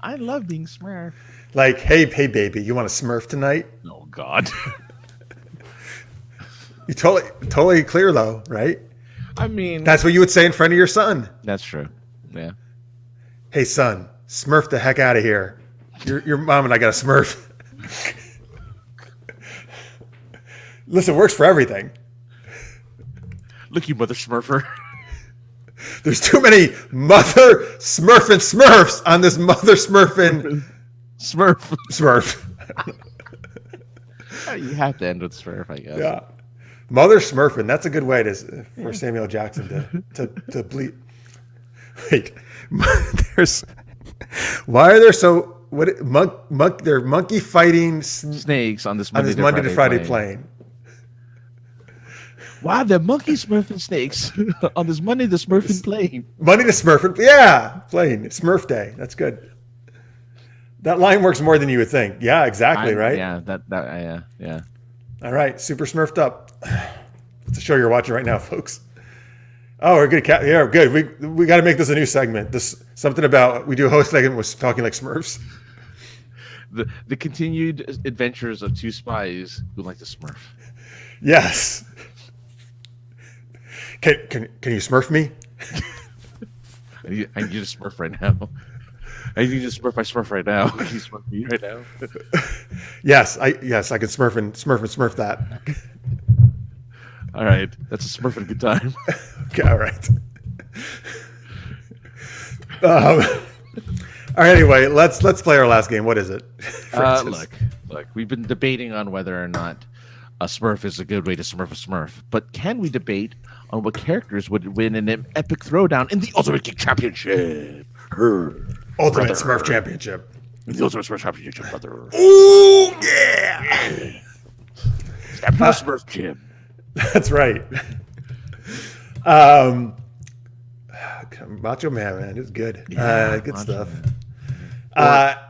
I love being Smurf. Like, hey, baby, you want to Smurf tonight? Oh, God. You totally clear though, right? I mean, That's what you would say in front of your son. that's true. Yeah. Hey, son, Smurf the heck out of here. Your mom and I got a Smurf. Listen, it works for everything. Look, you mother smurfer. There's too many mother smurfing Smurfs on this mother smurfing Smurf. Smurf. You have to end with Smurf, I guess. Yeah. Mother smurfing. That's a good way for Samuel Jackson to bleep. Wait. Why are there so they're monkey fighting Snakes on this Monday to Friday plane. Why the monkey smurfing snakes on this Monday the smurfing plane? Monday to smurfing. Yeah, plane. Smurf day. That's good. That line works more than you would think. Yeah, exactly, right? Yeah, yeah. All right, super smurfed up. It's a show you're watching right now, folks. Oh, we're good. Yeah, we're good. We got to make this a new segment. This something about we do a host segment was talking like Smurfs. The continued adventures of two spies who like to smurf. Yes. Can you smurf me? I need you to smurf right now. I need you to smurf my smurf right now. Can you smurf me right now? Yes, I can smurf that. All right, that's a smurfing good time. Okay, all right. All right. Anyway, let's play our last game. What is it? Look. We've been debating on whether or not a smurf is a good way to smurf a smurf, but can we debate on what characters would win in an epic throwdown in the Ultimate Geek Championship? Ultimate Smurf Championship. The Ultimate Smurf Championship, brother. Ooh, yeah. Step to the Smurf gym. That's right. Macho Man, it's good. Yeah, good Macho stuff.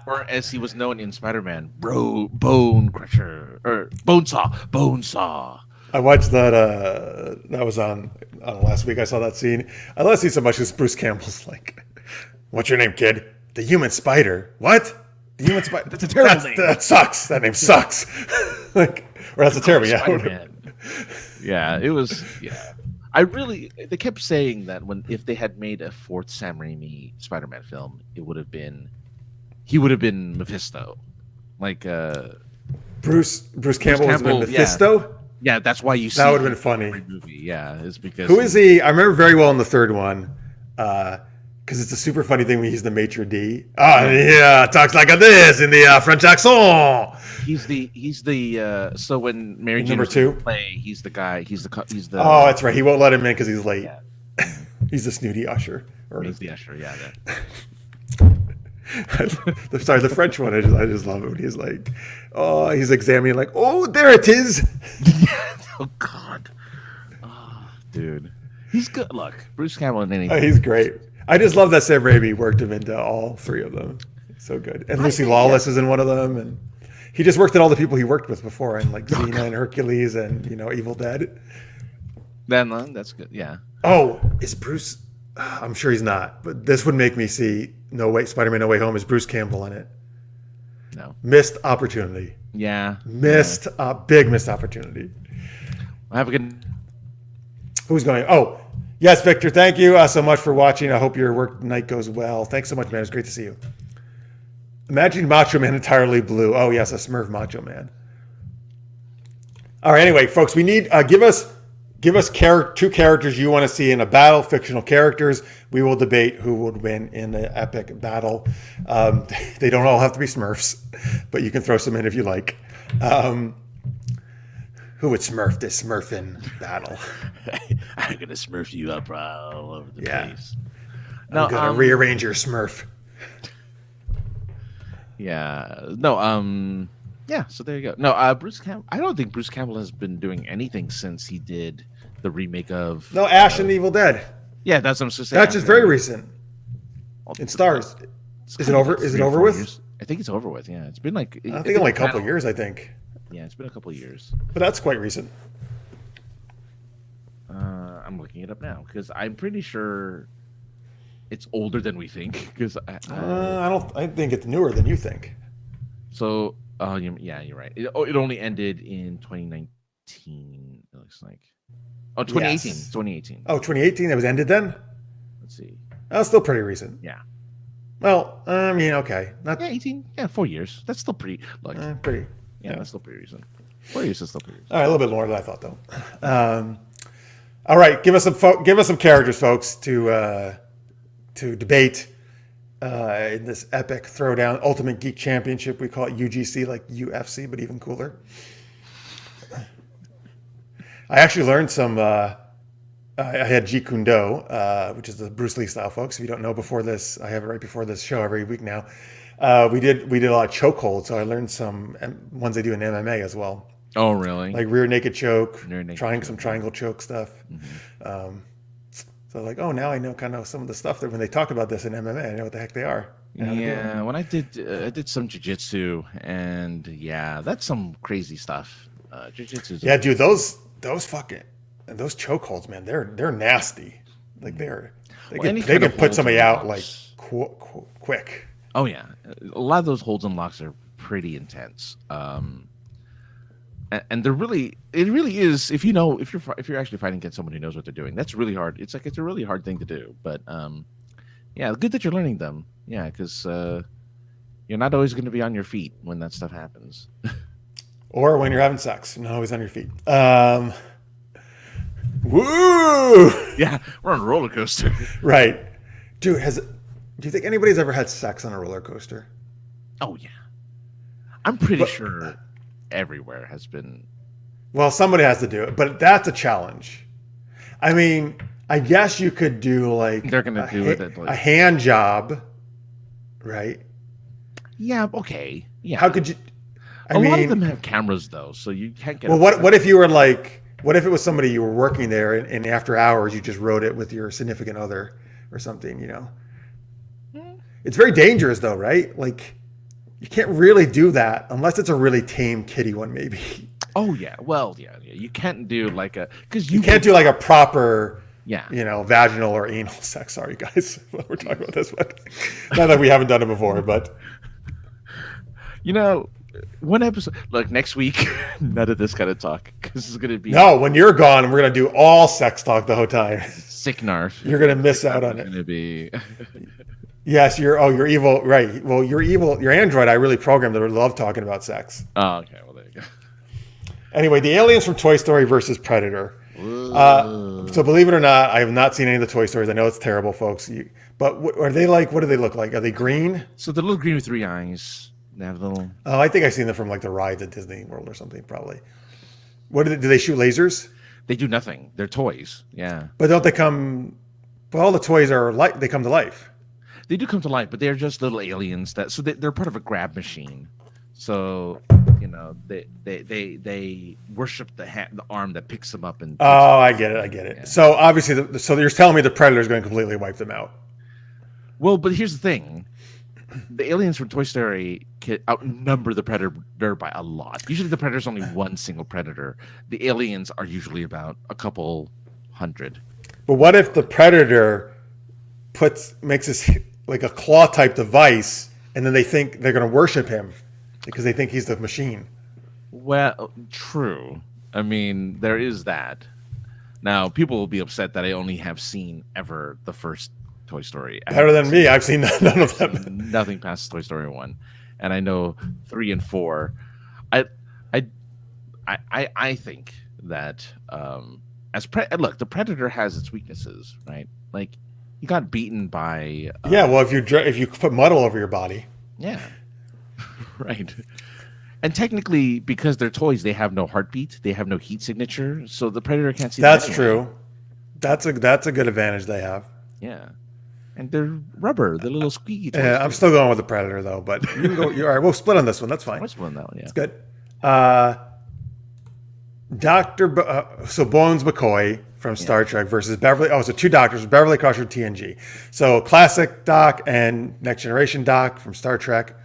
Or as he was known in Spider-Man, Bone Crusher or Bone Saw. I watched that. That was on last week. I saw that scene. I love that scene so much because Bruce Campbell's like, "What's your name, kid? The Human Spider? What? The Human Spider? That's a terrible name. That sucks. That name sucks. Or that's a terrible. Yeah. Spider-Man. Yeah, it was. Yeah, they kept saying that if they had made a fourth Sam Raimi Spider-Man film, he would have been Mephisto, like Bruce Campbell has been Mephisto. Yeah, that's why you see that would have been funny. Movie. Yeah, is because who is he? I remember very well in the third one, because it's a super funny thing when he's the maitre d'. Oh yeah, talks like this in the French accent. He's the so when Mary Jane number two play, he's the guy. He's the. Oh, that's right. He won't let him in because he's late. Yeah. He's the snooty usher. He's the usher. Yeah. Sorry, the French one. I just love it when he's like, oh, he's examining like, oh, there it is. Oh God, dude, he's good. Look, Bruce Campbell in anything. Oh, he's great. I just love that Sam Raimi worked him into all three of them. So good. And Lucy Lawless is in one of them, and he just worked at all the people he worked with before, and like Xena and Hercules and Evil Dead. Then that's good. Yeah. Oh, is Bruce? I'm sure he's not, but this would make me see Spider-Man No Way Home. Is Bruce Campbell in it? No. Missed opportunity. Yeah. Big missed opportunity. Have a good. Who's going? Oh, yes, Victor. Thank you so much for watching. I hope your work night goes well. Thanks so much, man. It's great to see you. Imagine Macho Man entirely blue. Oh yes, a Smurf Macho Man. All right. Anyway, folks, we need give us two characters you want to see in a battle, fictional characters. We will debate who would win in an epic battle. They don't all have to be Smurfs, but you can throw some in if you like. Who would Smurf this Smurfing battle? I'm gonna Smurf you up all over the place. I'm gonna rearrange your Smurf. Yeah. No. Yeah. So there you go. No. Bruce Campbell. I don't think Bruce Campbell has been doing anything since he did the remake of. No, Ash and Evil Dead. Yeah, that's what I'm supposed to say. That's just very recent. It stars. Is it over? Is it over with? Years. I think it's over with. Yeah, it's been like. I think only a couple of years. I think. Yeah, it's been a couple of years. But that's quite recent. I'm looking it up now because I'm pretty sure it's older than we think. Because I think it's newer than you think. So, yeah, you're right. It only ended in 2019. 2018. It looks like. Oh, 2018. Yes. 2018. Oh, 2018. It was ended then. Let's see. Oh, still pretty recent. Yeah. Well, I mean, okay, not Yeah, 18. Yeah, 4 years. That's still pretty. Look. pretty. Yeah, that's still pretty recent. 4 years is still pretty recent. All right, a little bit more than I thought, though. All right, give us some characters, folks, to debate in this epic throwdown, Ultimate Geek Championship. We call it UGC, like UFC, but even cooler. I actually learned some. I had Jeet Kune Do, which is the Bruce Lee style, folks. If you don't know, before this, I have it right before this show every week now. We did a lot of chokeholds, so I learned some ones they do in MMA as well. Oh, really? Like rear naked choke, Some triangle choke stuff. Mm-hmm. So like, oh, now I know kind of some of the stuff that when they talk about this in MMA, I know what the heck they are. Yeah, when I did some jiu-jitsu, and yeah, that's some crazy stuff. Jiu-jitsu. Yeah, dude, those chokeholds, man, they're nasty. Like they can put somebody out like quick. Oh yeah, a lot of those holds and locks are pretty intense. And it really is. If you're actually fighting against someone who knows what they're doing, that's really hard. It's a really hard thing to do. But yeah, good that you're learning them. Yeah, because you're not always going to be on your feet when that stuff happens. Or when you're having sex, you're not always on your feet. Woo! Yeah, we're on a roller coaster. Right, dude. Do you think anybody's ever had sex on a roller coaster? Oh yeah, I'm pretty sure everywhere has been. Well, somebody has to do it, but that's a challenge. I mean, I guess you could do like they're gonna do it at like a hand job, right? Yeah. Okay. Yeah. How could you? A lot of them have cameras though, so you can't get. Well, what if you were like? What if it was somebody you were working there, and after hours you just wrote it with your significant other or something? You know, it's very dangerous though, right? Like, you can't really do that unless it's a really tame kitty one, maybe. Oh yeah, well yeah. You can't do like you can't do like a proper. Yeah. Vaginal or anal sex. Sorry, guys. We're talking about this, but not that we haven't done it before, but. One episode, like next week, none of this kind of talk, because it's going to be... No, when you're gone, we're going to do all sex talk the whole time. Sick narf. You're going to miss out on it. It's going to be... Yes, you're evil, right. Well, you're evil. Your android, I really programmed that would love talking about sex. Oh, okay. Well, there you go. Anyway, the aliens from Toy Story versus Predator. So believe it or not, I have not seen any of the Toy Stories. I know it's terrible, folks. But are they like, what do they look like? Are they green? So the little green with 3 eyes. They have little... Oh, I think I've seen them from like the rides at Disney World or something, probably. What do they shoot lasers? They do nothing. They're toys. Yeah. But don't they come... Well, all the toys are like, they come to life. They do come to life, but they're just little aliens so they're part of a grab machine. So, they worship the arm that picks them up and... Oh, I get it. Yeah. So obviously, so you're telling me the Predator is going to completely wipe them out. Well, but here's the thing. The aliens from Toy Story can outnumber the Predator by a lot. Usually the Predator's only one single Predator. The aliens are usually about a couple hundred. But what if the Predator makes this like a claw-type device, and then they think they're going to worship him because they think he's the machine? Well, true. I mean, there is that. Now, people will be upset that I only have seen ever the first Toy Story. Better than me. I've seen none of them. Nothing past Toy Story 1, and I know 3 and 4. I think that look, the Predator has its weaknesses, right? Like, you got beaten by well, if you put mud all over your body, yeah, right. And technically, because they're toys, they have no heartbeat, they have no heat signature, so the Predator can't see. That's true. That's a good advantage they have. Yeah. And they're rubber, the little squeaky toys. Yeah, I'm still going with the Predator, though. But you can go, all right, we'll split on this one. That's fine. We'll split on that one, yeah. It's good. So Bones McCoy from Star Trek versus Beverly. Oh, so 2 doctors, Beverly Crusher, TNG. So classic Doc and Next Generation Doc from Star Trek.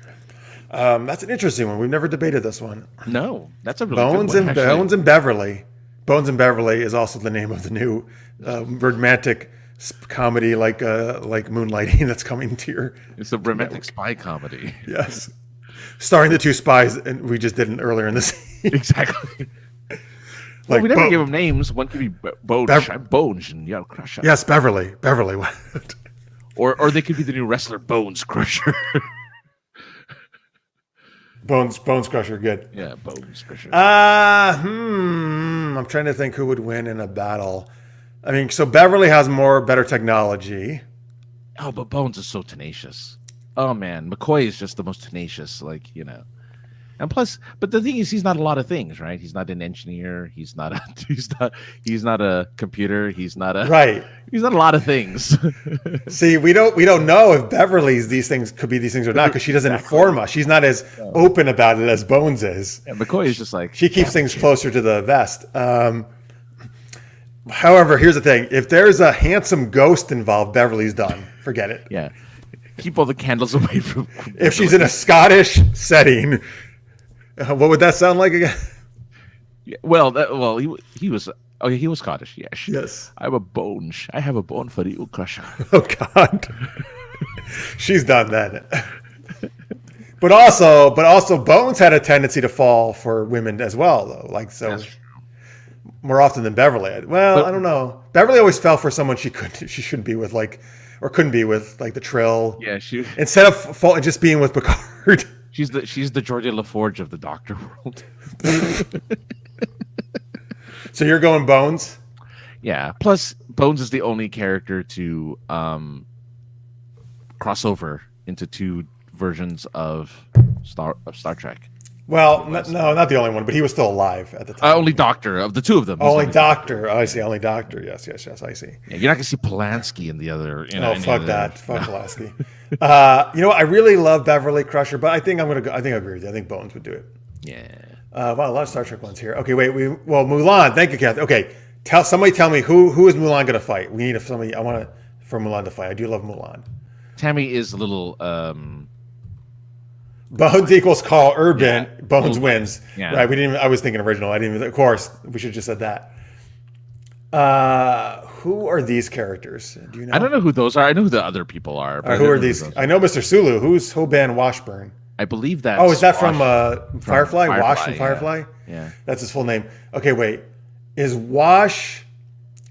That's an interesting one. We've never debated this one. No, that's a really good one, Bones and Beverly. Bones and Beverly is also the name of the new romantic comedy like Moonlighting that's coming to your... It's a romantic spy comedy. Yes. Starring the 2 spies, and we just did it earlier in the scene. Exactly. Well, we never Bo- give them names. One could be Bones. I'm Bones, and yeah, Crusher. Yes, Beverly. Or they could be the new wrestler Bones Crusher. Bones Crusher, good. Yeah, Bones Crusher. I'm trying to think who would win in a battle. I mean, so Beverly has better technology. Oh, but Bones is so tenacious. Oh man, McCoy is just the most tenacious. Like, you know. And plus, but the thing is, he's not a lot of things, right? He's not an engineer. He's not a computer. He's not a lot of things. See, we don't know if Beverly's these things could be these things or not because she doesn't inform us. She's not as open about it as Bones is. Yeah, McCoy is just like she keeps things closer to the vest. However, here's the thing: if there's a handsome ghost involved, Beverly's done. Forget it. Yeah, keep all the candles away from. If she's in a Scottish setting. What would that sound like again? Yeah, he was Scottish. Yes. I have a bone for you, Crusher. Oh God, she's done that. But also, Bones had a tendency to fall for women as well, though. Like so, more often than Beverly. Well, I don't know. Beverly always fell for someone she shouldn't be with, or couldn't be with, like the Trill. Yeah, instead of just being with Picard. She's the Geordia LaForge of the Doctor world. So you're going Bones? Yeah. Plus, Bones is the only character to cross over into two versions of Star Trek. Well, no, not the only one, but he was still alive at the time. Only Doctor of the two of them. Only Doctor. Oh, I see. Only Doctor. Yes, I see. Yeah, you're not gonna see Polanski in the other. Fuck that. Fuck Polanski. You know what? I really love Beverly Crusher, but I think I'm gonna go. I think I agree with you. I think Bones would do it. Yeah. Wow, a lot of Star Trek ones here. Okay, wait. Mulan. Thank you, Kathy. Okay, somebody tell me who is Mulan gonna fight? We need somebody. I want for Mulan to fight. I do love Mulan. Tammy is a little. Bones equals Carl Urban. Yeah. Bones wins. Yeah. Right. I was thinking original. I didn't even. Of course, we should have just said that. Who are these characters? Do you know? I don't know who those are. I know who the other people are. But who are these? I know Mr. Sulu. Who's Hoban Washburn? I believe that. Oh, is that from Firefly? Wash from Firefly? Yeah. That's his full name. Okay, wait. Is Wash?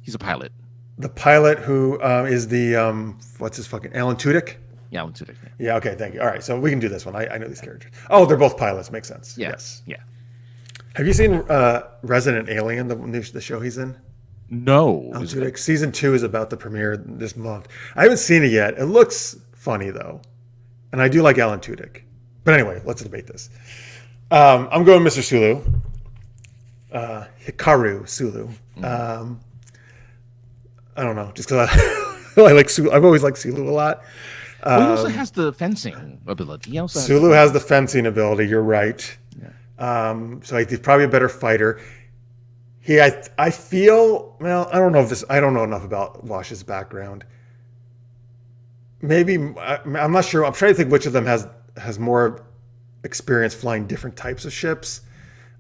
He's a pilot. The pilot who is the what's his fucking Alan Tudyk? Yeah, Alan Tudyk. Yeah. Okay. Thank you. All right. So we can do this one. I know these characters. Oh, they're both pilots. Makes sense. Yeah. Yes. Yeah. Have you seen Resident Alien, the show he's in? No. Alan Tudyk. Season 2 is about to premiere this month. I haven't seen it yet. It looks funny though, and I do like Alan Tudyk. But anyway, let's debate this. I'm going Mr. Sulu. Hikaru Sulu. I don't know, just because I like Sulu. I've always liked Sulu a lot. He also has the fencing ability. Sulu has the fencing ability. You're right. Yeah. So he's probably a better fighter. I feel. Well, I don't know if this. I don't know enough about Wash's background. Maybe I'm not sure. I'm trying to think which of them has more experience flying different types of ships.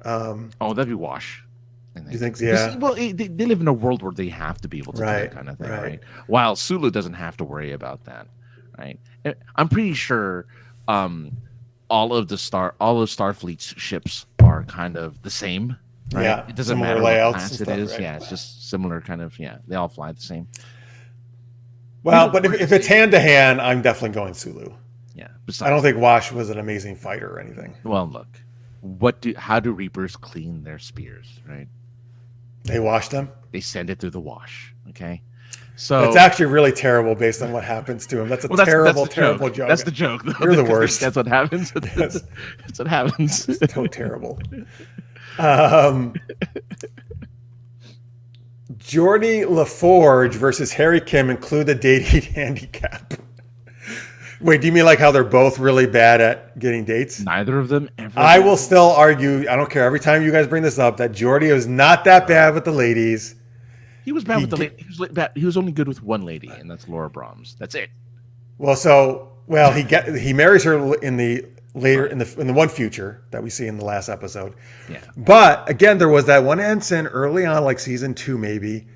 That'd be Wash. Do you think? Yeah. Well, they live in a world where they have to be able to do that kind of thing, right? While Sulu doesn't have to worry about that, right? I'm pretty sure all of Starfleet's ships are kind of the same. Right? Yeah. It doesn't matter what class it is. Right? Yeah, it's just similar kind of. Yeah, they all fly the same. Well, but if it's hand to hand, I'm definitely going Sulu. Yeah. I don't think Wash was an amazing fighter or anything. Well, look, how do Reapers clean their spears, right? They wash them? They send it through the wash, okay? So it's actually really terrible based on what happens to him. That's terrible joke. That's the joke. Though, You're the worst. That's what happens. That's what happens. It's so terrible. Geordi LaForge versus Harry Kim include the dating handicap. Wait, do you mean like how they're both really bad at getting dates? Neither of them ever. I will still argue, I don't care, every time you guys bring this up, that Geordi was not that bad with the ladies. He was bad with the ladies. He was only good with one lady, and that's Laura Brahms. That's it. Well, he marries her in the one future that we see in the last episode. Yeah. But again, there was that one ensign early on, like season 2 maybe,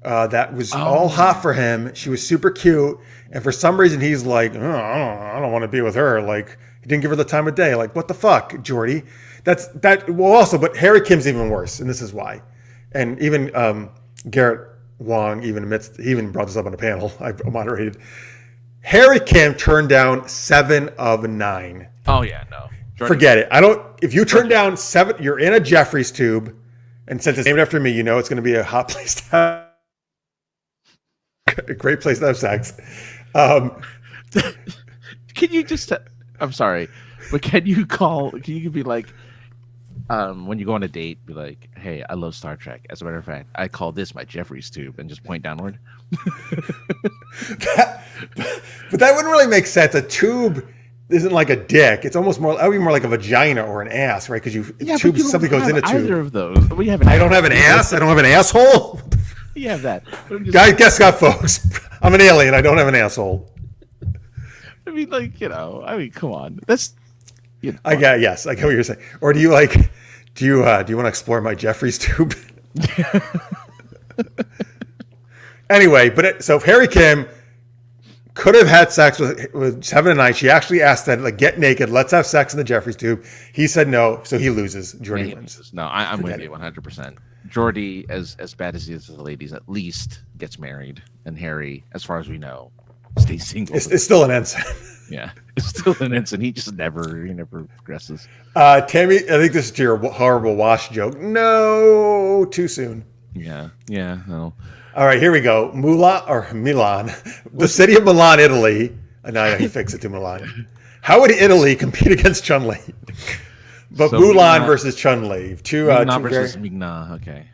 that was all hot for him. She was super cute, and for some reason he's like, oh, I don't want to be with her. Like he didn't give her the time of day. Like what the fuck, Geordi? But Harry Kim's even worse, and this is why. and even Garrett Wong he even brought this up on a panel I moderated. Harry Kim turned down 7 of 9. Oh yeah, no. Forget it. If you turn down 7, you're in a Jeffries tube, and since it's named after me, it's going to be a hot place to have. A great place to have sex. Can you just? I'm sorry, but can you be like, when you go on a date, be like, "Hey, I love Star Trek. As a matter of fact, I call this my Jeffries tube," and just point downward. But that wouldn't really make sense. A tube isn't like a dick. It's almost more. That would be more like a vagina or an ass, right? Because something goes in a tube. Either of those. We have I don't have an ass. I don't have an asshole. You have that. Guess what, folks? I'm an alien. I don't have an asshole. I mean, come on. That's. I get what you're saying. Or do you want to explore my Jeffries tube? Anyway, so if Harry Kim could have had sex with 7 of 9, she actually asked that, like, get naked, let's have sex in the Jeffries tube. He said no, so he loses. Jordy wins. No, I'm with you 100%. Jordy, as bad as he is to the ladies, at least gets married, and Harry, as far as we know, stays single. It's still an ensign. Yeah, it's still an ensign. He just never progresses. Tammy, I think this is to your horrible wash joke. No, too soon. Yeah, no. All right, here we go. Milan, the city of Milan, Italy. Now he fixed it to Milan. How would Italy compete against Chun Li? But so Mulan versus Chun Li. Mulan versus Migna. Okay.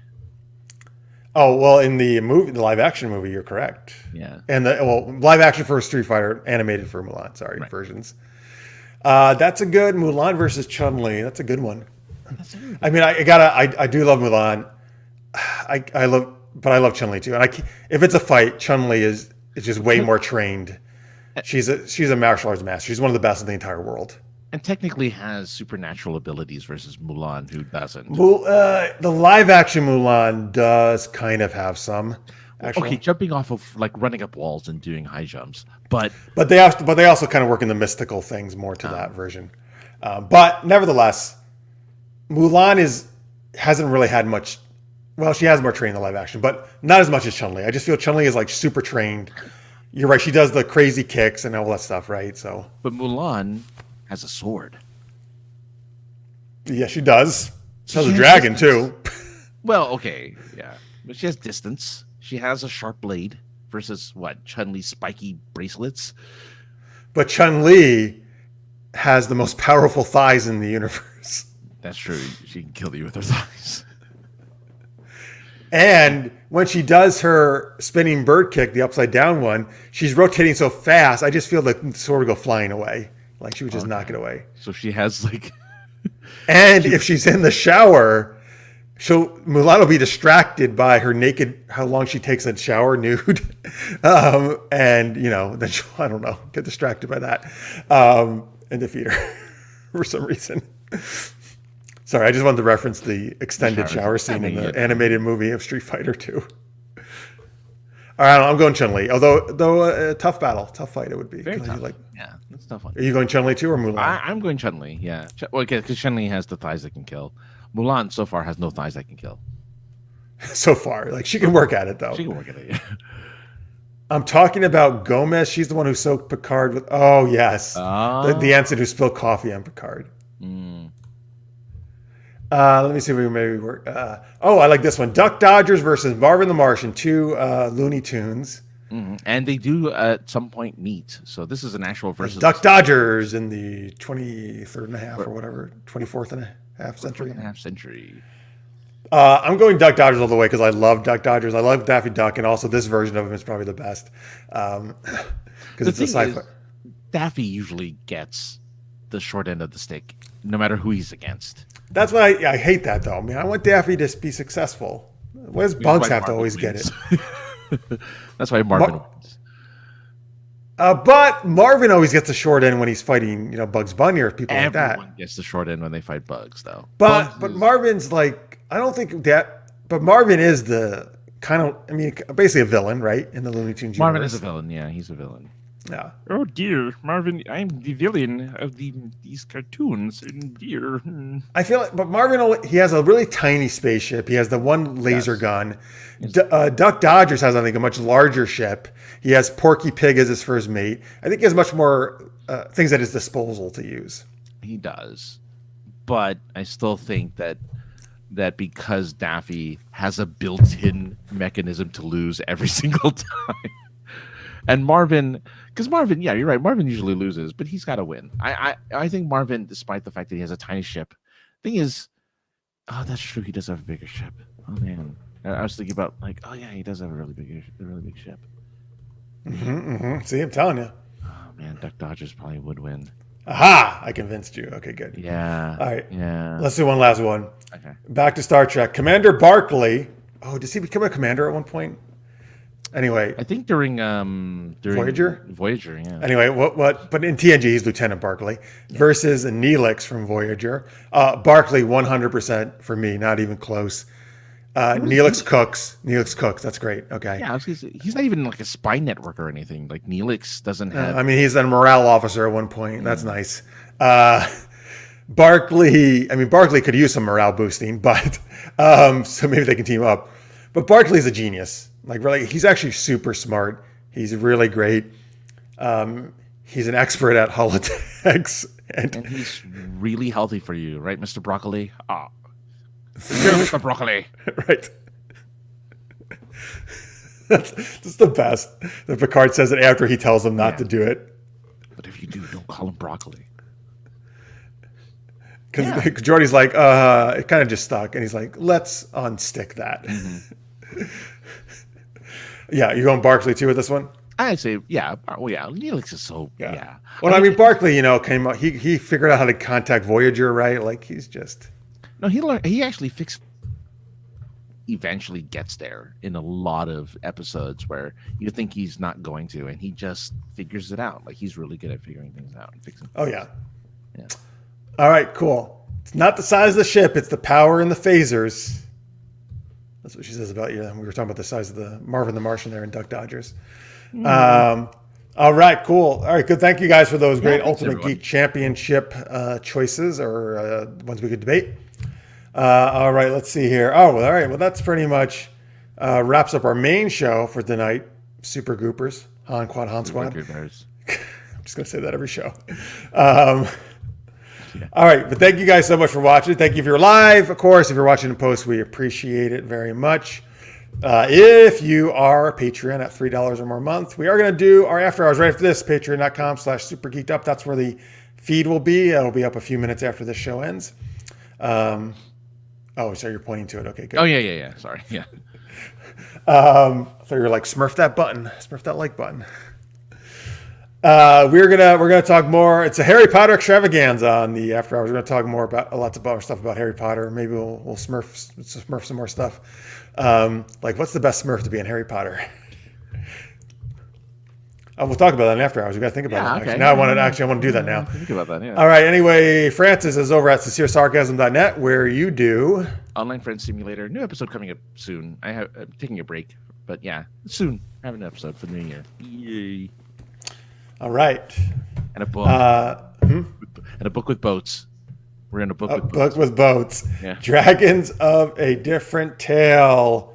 Oh well, in the live action movie, you're correct. Yeah. And live action for Street Fighter, animated for Mulan. Sorry, right. Versions. That's a good Mulan versus Chun Li. That's a good one. I mean, I do love Mulan. I love Chun Li too. And if it's a fight, Chun Li is just way more trained. She's a martial arts master. She's one of the best in the entire world. And technically has supernatural abilities versus Mulan, who doesn't. The live action Mulan does kind of have some. Actually. Okay, jumping off of like running up walls and doing high jumps, but they also kind of work in the mystical things more to that version. But nevertheless, Mulan hasn't really had much. Well, she has more training in the live action, but not as much as Chun Li. I just feel Chun Li is like super trained. You're right; she does the crazy kicks and all that stuff, right? So, but Mulan has a sword. Yeah, she does. She has a dragon too. Well, okay, yeah, but she has distance. She has a sharp blade versus what? Chun-Li's spiky bracelets. But Chun-Li has the most powerful thighs in the universe. That's true. She can kill you with her thighs. And when she does her spinning bird kick, the upside down one, she's rotating so fast, I just feel like the sword would go flying away. Like she would just knock it away. So she has like... And if she's in the shower... Mulan will be distracted by her naked, how long she takes a shower nude. And, then she'll, I don't know, get distracted by that and defeat her for some reason. Sorry, I just wanted to reference the extended shower scene in the animated movie of Street Fighter 2. All right, I'm going Chun-Li. Although a tough fight it would be. Very tough. Yeah, that's a tough one. Are you going Chun-Li too or Mulan? I'm going Chun-Li, yeah. Because Chun-Li has the thighs that can kill. Mulan so far has no thighs that can kill. So far. Like, she can work at it, though. She can work at it, yeah. I'm talking about Gomez. She's the one who soaked Picard with... Oh, yes. The ensign who spilled coffee on Picard. Mm. Let me see if we maybe work... I like this one. Duck Dodgers versus Marvin the Martian. 2 Looney Tunes. Mm-hmm. And they do at some point meet. So this is an actual versus... Duck Dodgers in the 23rd and a half or whatever. 24th and a half century. I'm going Duck Dodgers all the way because I love Duck Dodgers. I love Daffy Duck, and also this version of him is probably the best because it's a sci-fi. Daffy usually gets the short end of the stick, no matter who he's against. That's why I hate that, though. I mean, I want Daffy to be successful. Why does Bugs have to always get it? That's why Marvin wins. But Marvin always gets the short end when he's fighting, Bugs Bunny or people like that. Everyone gets the short end when they fight Bugs, though. But Marvin's like, I don't think that. But Marvin is the kind of, basically a villain, right? In the Looney Tunes universe. Marvin is a villain. Yeah, he's a villain. Yeah. Oh dear, Marvin, I'm the villain of these cartoons. And dear. I feel like, but Marvin, he has a really tiny spaceship. He has the one laser Yes. gun. Duck Dodgers has, I think, a much larger ship. He has Porky Pig as his first mate. I think he has much more things at his disposal to use. He does. But I still think that because Daffy has a built-in mechanism to lose every single time. And Marvin, because Marvin, yeah, you're right. Marvin usually loses, but he's got to win. I think Marvin, despite the fact that he has a tiny ship, thing is, oh, that's true. He does have a bigger ship. Oh man, I was thinking about like, oh yeah, he does have a really big ship. See, I'm telling you. Oh man, Duck Dodgers probably would win. Aha! I convinced you. Okay, good. Yeah. All right. Yeah. Let's do one last one. Okay. Back to Star Trek. Commander Barclay. Oh, does he become a commander at one point? Anyway, I think during Voyager? Voyager, yeah. Anyway, what? But in TNG, he's Lieutenant Barclay versus Neelix from Voyager. Barclay, 100% for me, not even close. Neelix cooks. That's great. Okay. Yeah, I was gonna say, he's not even like a spy network or anything. Like Neelix doesn't have. I mean, he's a morale officer at one point. That's nice. Barclay could use some morale boosting, but so maybe they can team up. But Barclay's a genius. Like, really, he's actually super smart. He's really great. He's an expert at holotechs. And he's really healthy for you, right, Mr. Broccoli? Oh. Mr. Broccoli. Right. That's the best. The Picard says it after he tells him not to do it. But if you do, don't call him Broccoli. Because Geordi's like, it kind of just stuck. And he's like, let's unstick that. Mm-hmm. Yeah, you going Barclay too with this one? I'd say, yeah. Well, yeah, Neelix is so, yeah. Well, I mean, Barclay, came up, he figured out how to contact Voyager, right? Like, he's just... No, he actually eventually gets there in a lot of episodes where you think he's not going to, and he just figures it out. Like, he's really good at figuring things out and fixing things. Oh, yeah. Yeah. All right, cool. It's not the size of the ship, it's the power in the phasers. That's what she says about you. We were talking about the size of the Marvin the Martian there in Duck Dodgers. All right, cool. All right, good. Thank you guys for those great Ultimate Geek Championship choices or ones we could debate. All right, let's see here. Oh, well, all right. Well, that's pretty much wraps up our main show for tonight. Super Goopers, Han Squad. I'm just going to say that every show. All right, but thank you guys so much for watching. Thank you if you're live, of course. If you're watching in post, we appreciate it very much. If you are a Patreon at $3 or more a month, we are going to do our after hours right after this, patreon.com/supergeekedup. That's where the feed will be. It'll be up a few minutes after this show ends. Oh, so you're pointing to it. Okay, good. Oh, yeah. Sorry. Yeah. So you're like, smurf that like button. We're gonna talk more. It's a Harry Potter extravaganza on the after hours. We're gonna talk more about lots of other stuff about Harry Potter. Maybe we'll smurf some more stuff. Like, what's the best Smurf to be in Harry Potter? We'll talk about that in after hours. We got to think about that. Okay. Now I want to do that now. Think about that. Yeah. All right. Anyway, Francis is over at sinceresarcasm.net, where you do Online Friend Simulator. New episode coming up soon. I'm taking a break, but yeah, soon. I have an episode for the new year. Yay! All right. And a book. And a book with boats. We're in a book with boats. Yeah. Dragons of a Different Tale,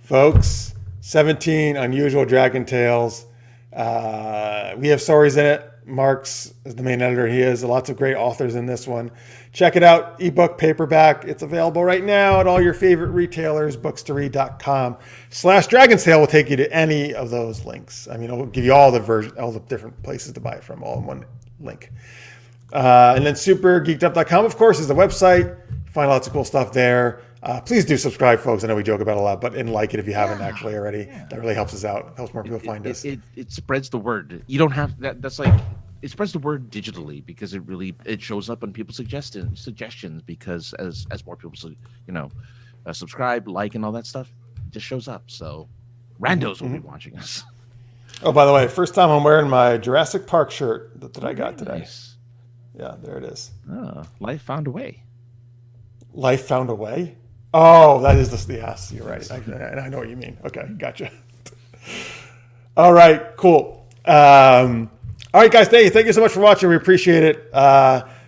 folks. 17 unusual dragon tales. We have stories in it. Mark's is the main editor. He has lots of great authors in this one. Check it out. Ebook, paperback. It's available right now at all your favorite retailers. Bookstory.com/Dragon's Tale will take you to any of those links. I mean, it'll give you all the different places to buy it from, all in one link. And then supergeekedup.com, of course, is the website. Find lots of cool stuff there. Please do subscribe, folks. I know we joke about it a lot, but like it if you haven't actually already. Yeah. That really helps us out. Helps more people find us. It spreads the word. You don't have that. That's like, it spreads the word digitally because it shows up on people's suggestions because as more people subscribe, like, and all that stuff, it just shows up. So randos will be watching us. Oh, by the way, first time I'm wearing my Jurassic Park shirt that I got today. Nice. Yeah, there it is. Oh, life found a way. Life found a way? Oh, that is yes, you're right. And I know what you mean. Okay, gotcha. All right, cool. All right, guys. Thank you so much for watching. We appreciate it.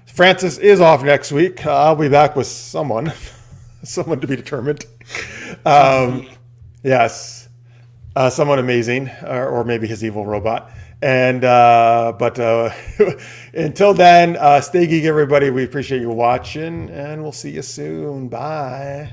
Francis is off next week. I'll be back with someone to be determined. Yes. Someone amazing, or maybe his evil robot. And but until then, stay geek, everybody. We appreciate you watching, and we'll see you soon. Bye.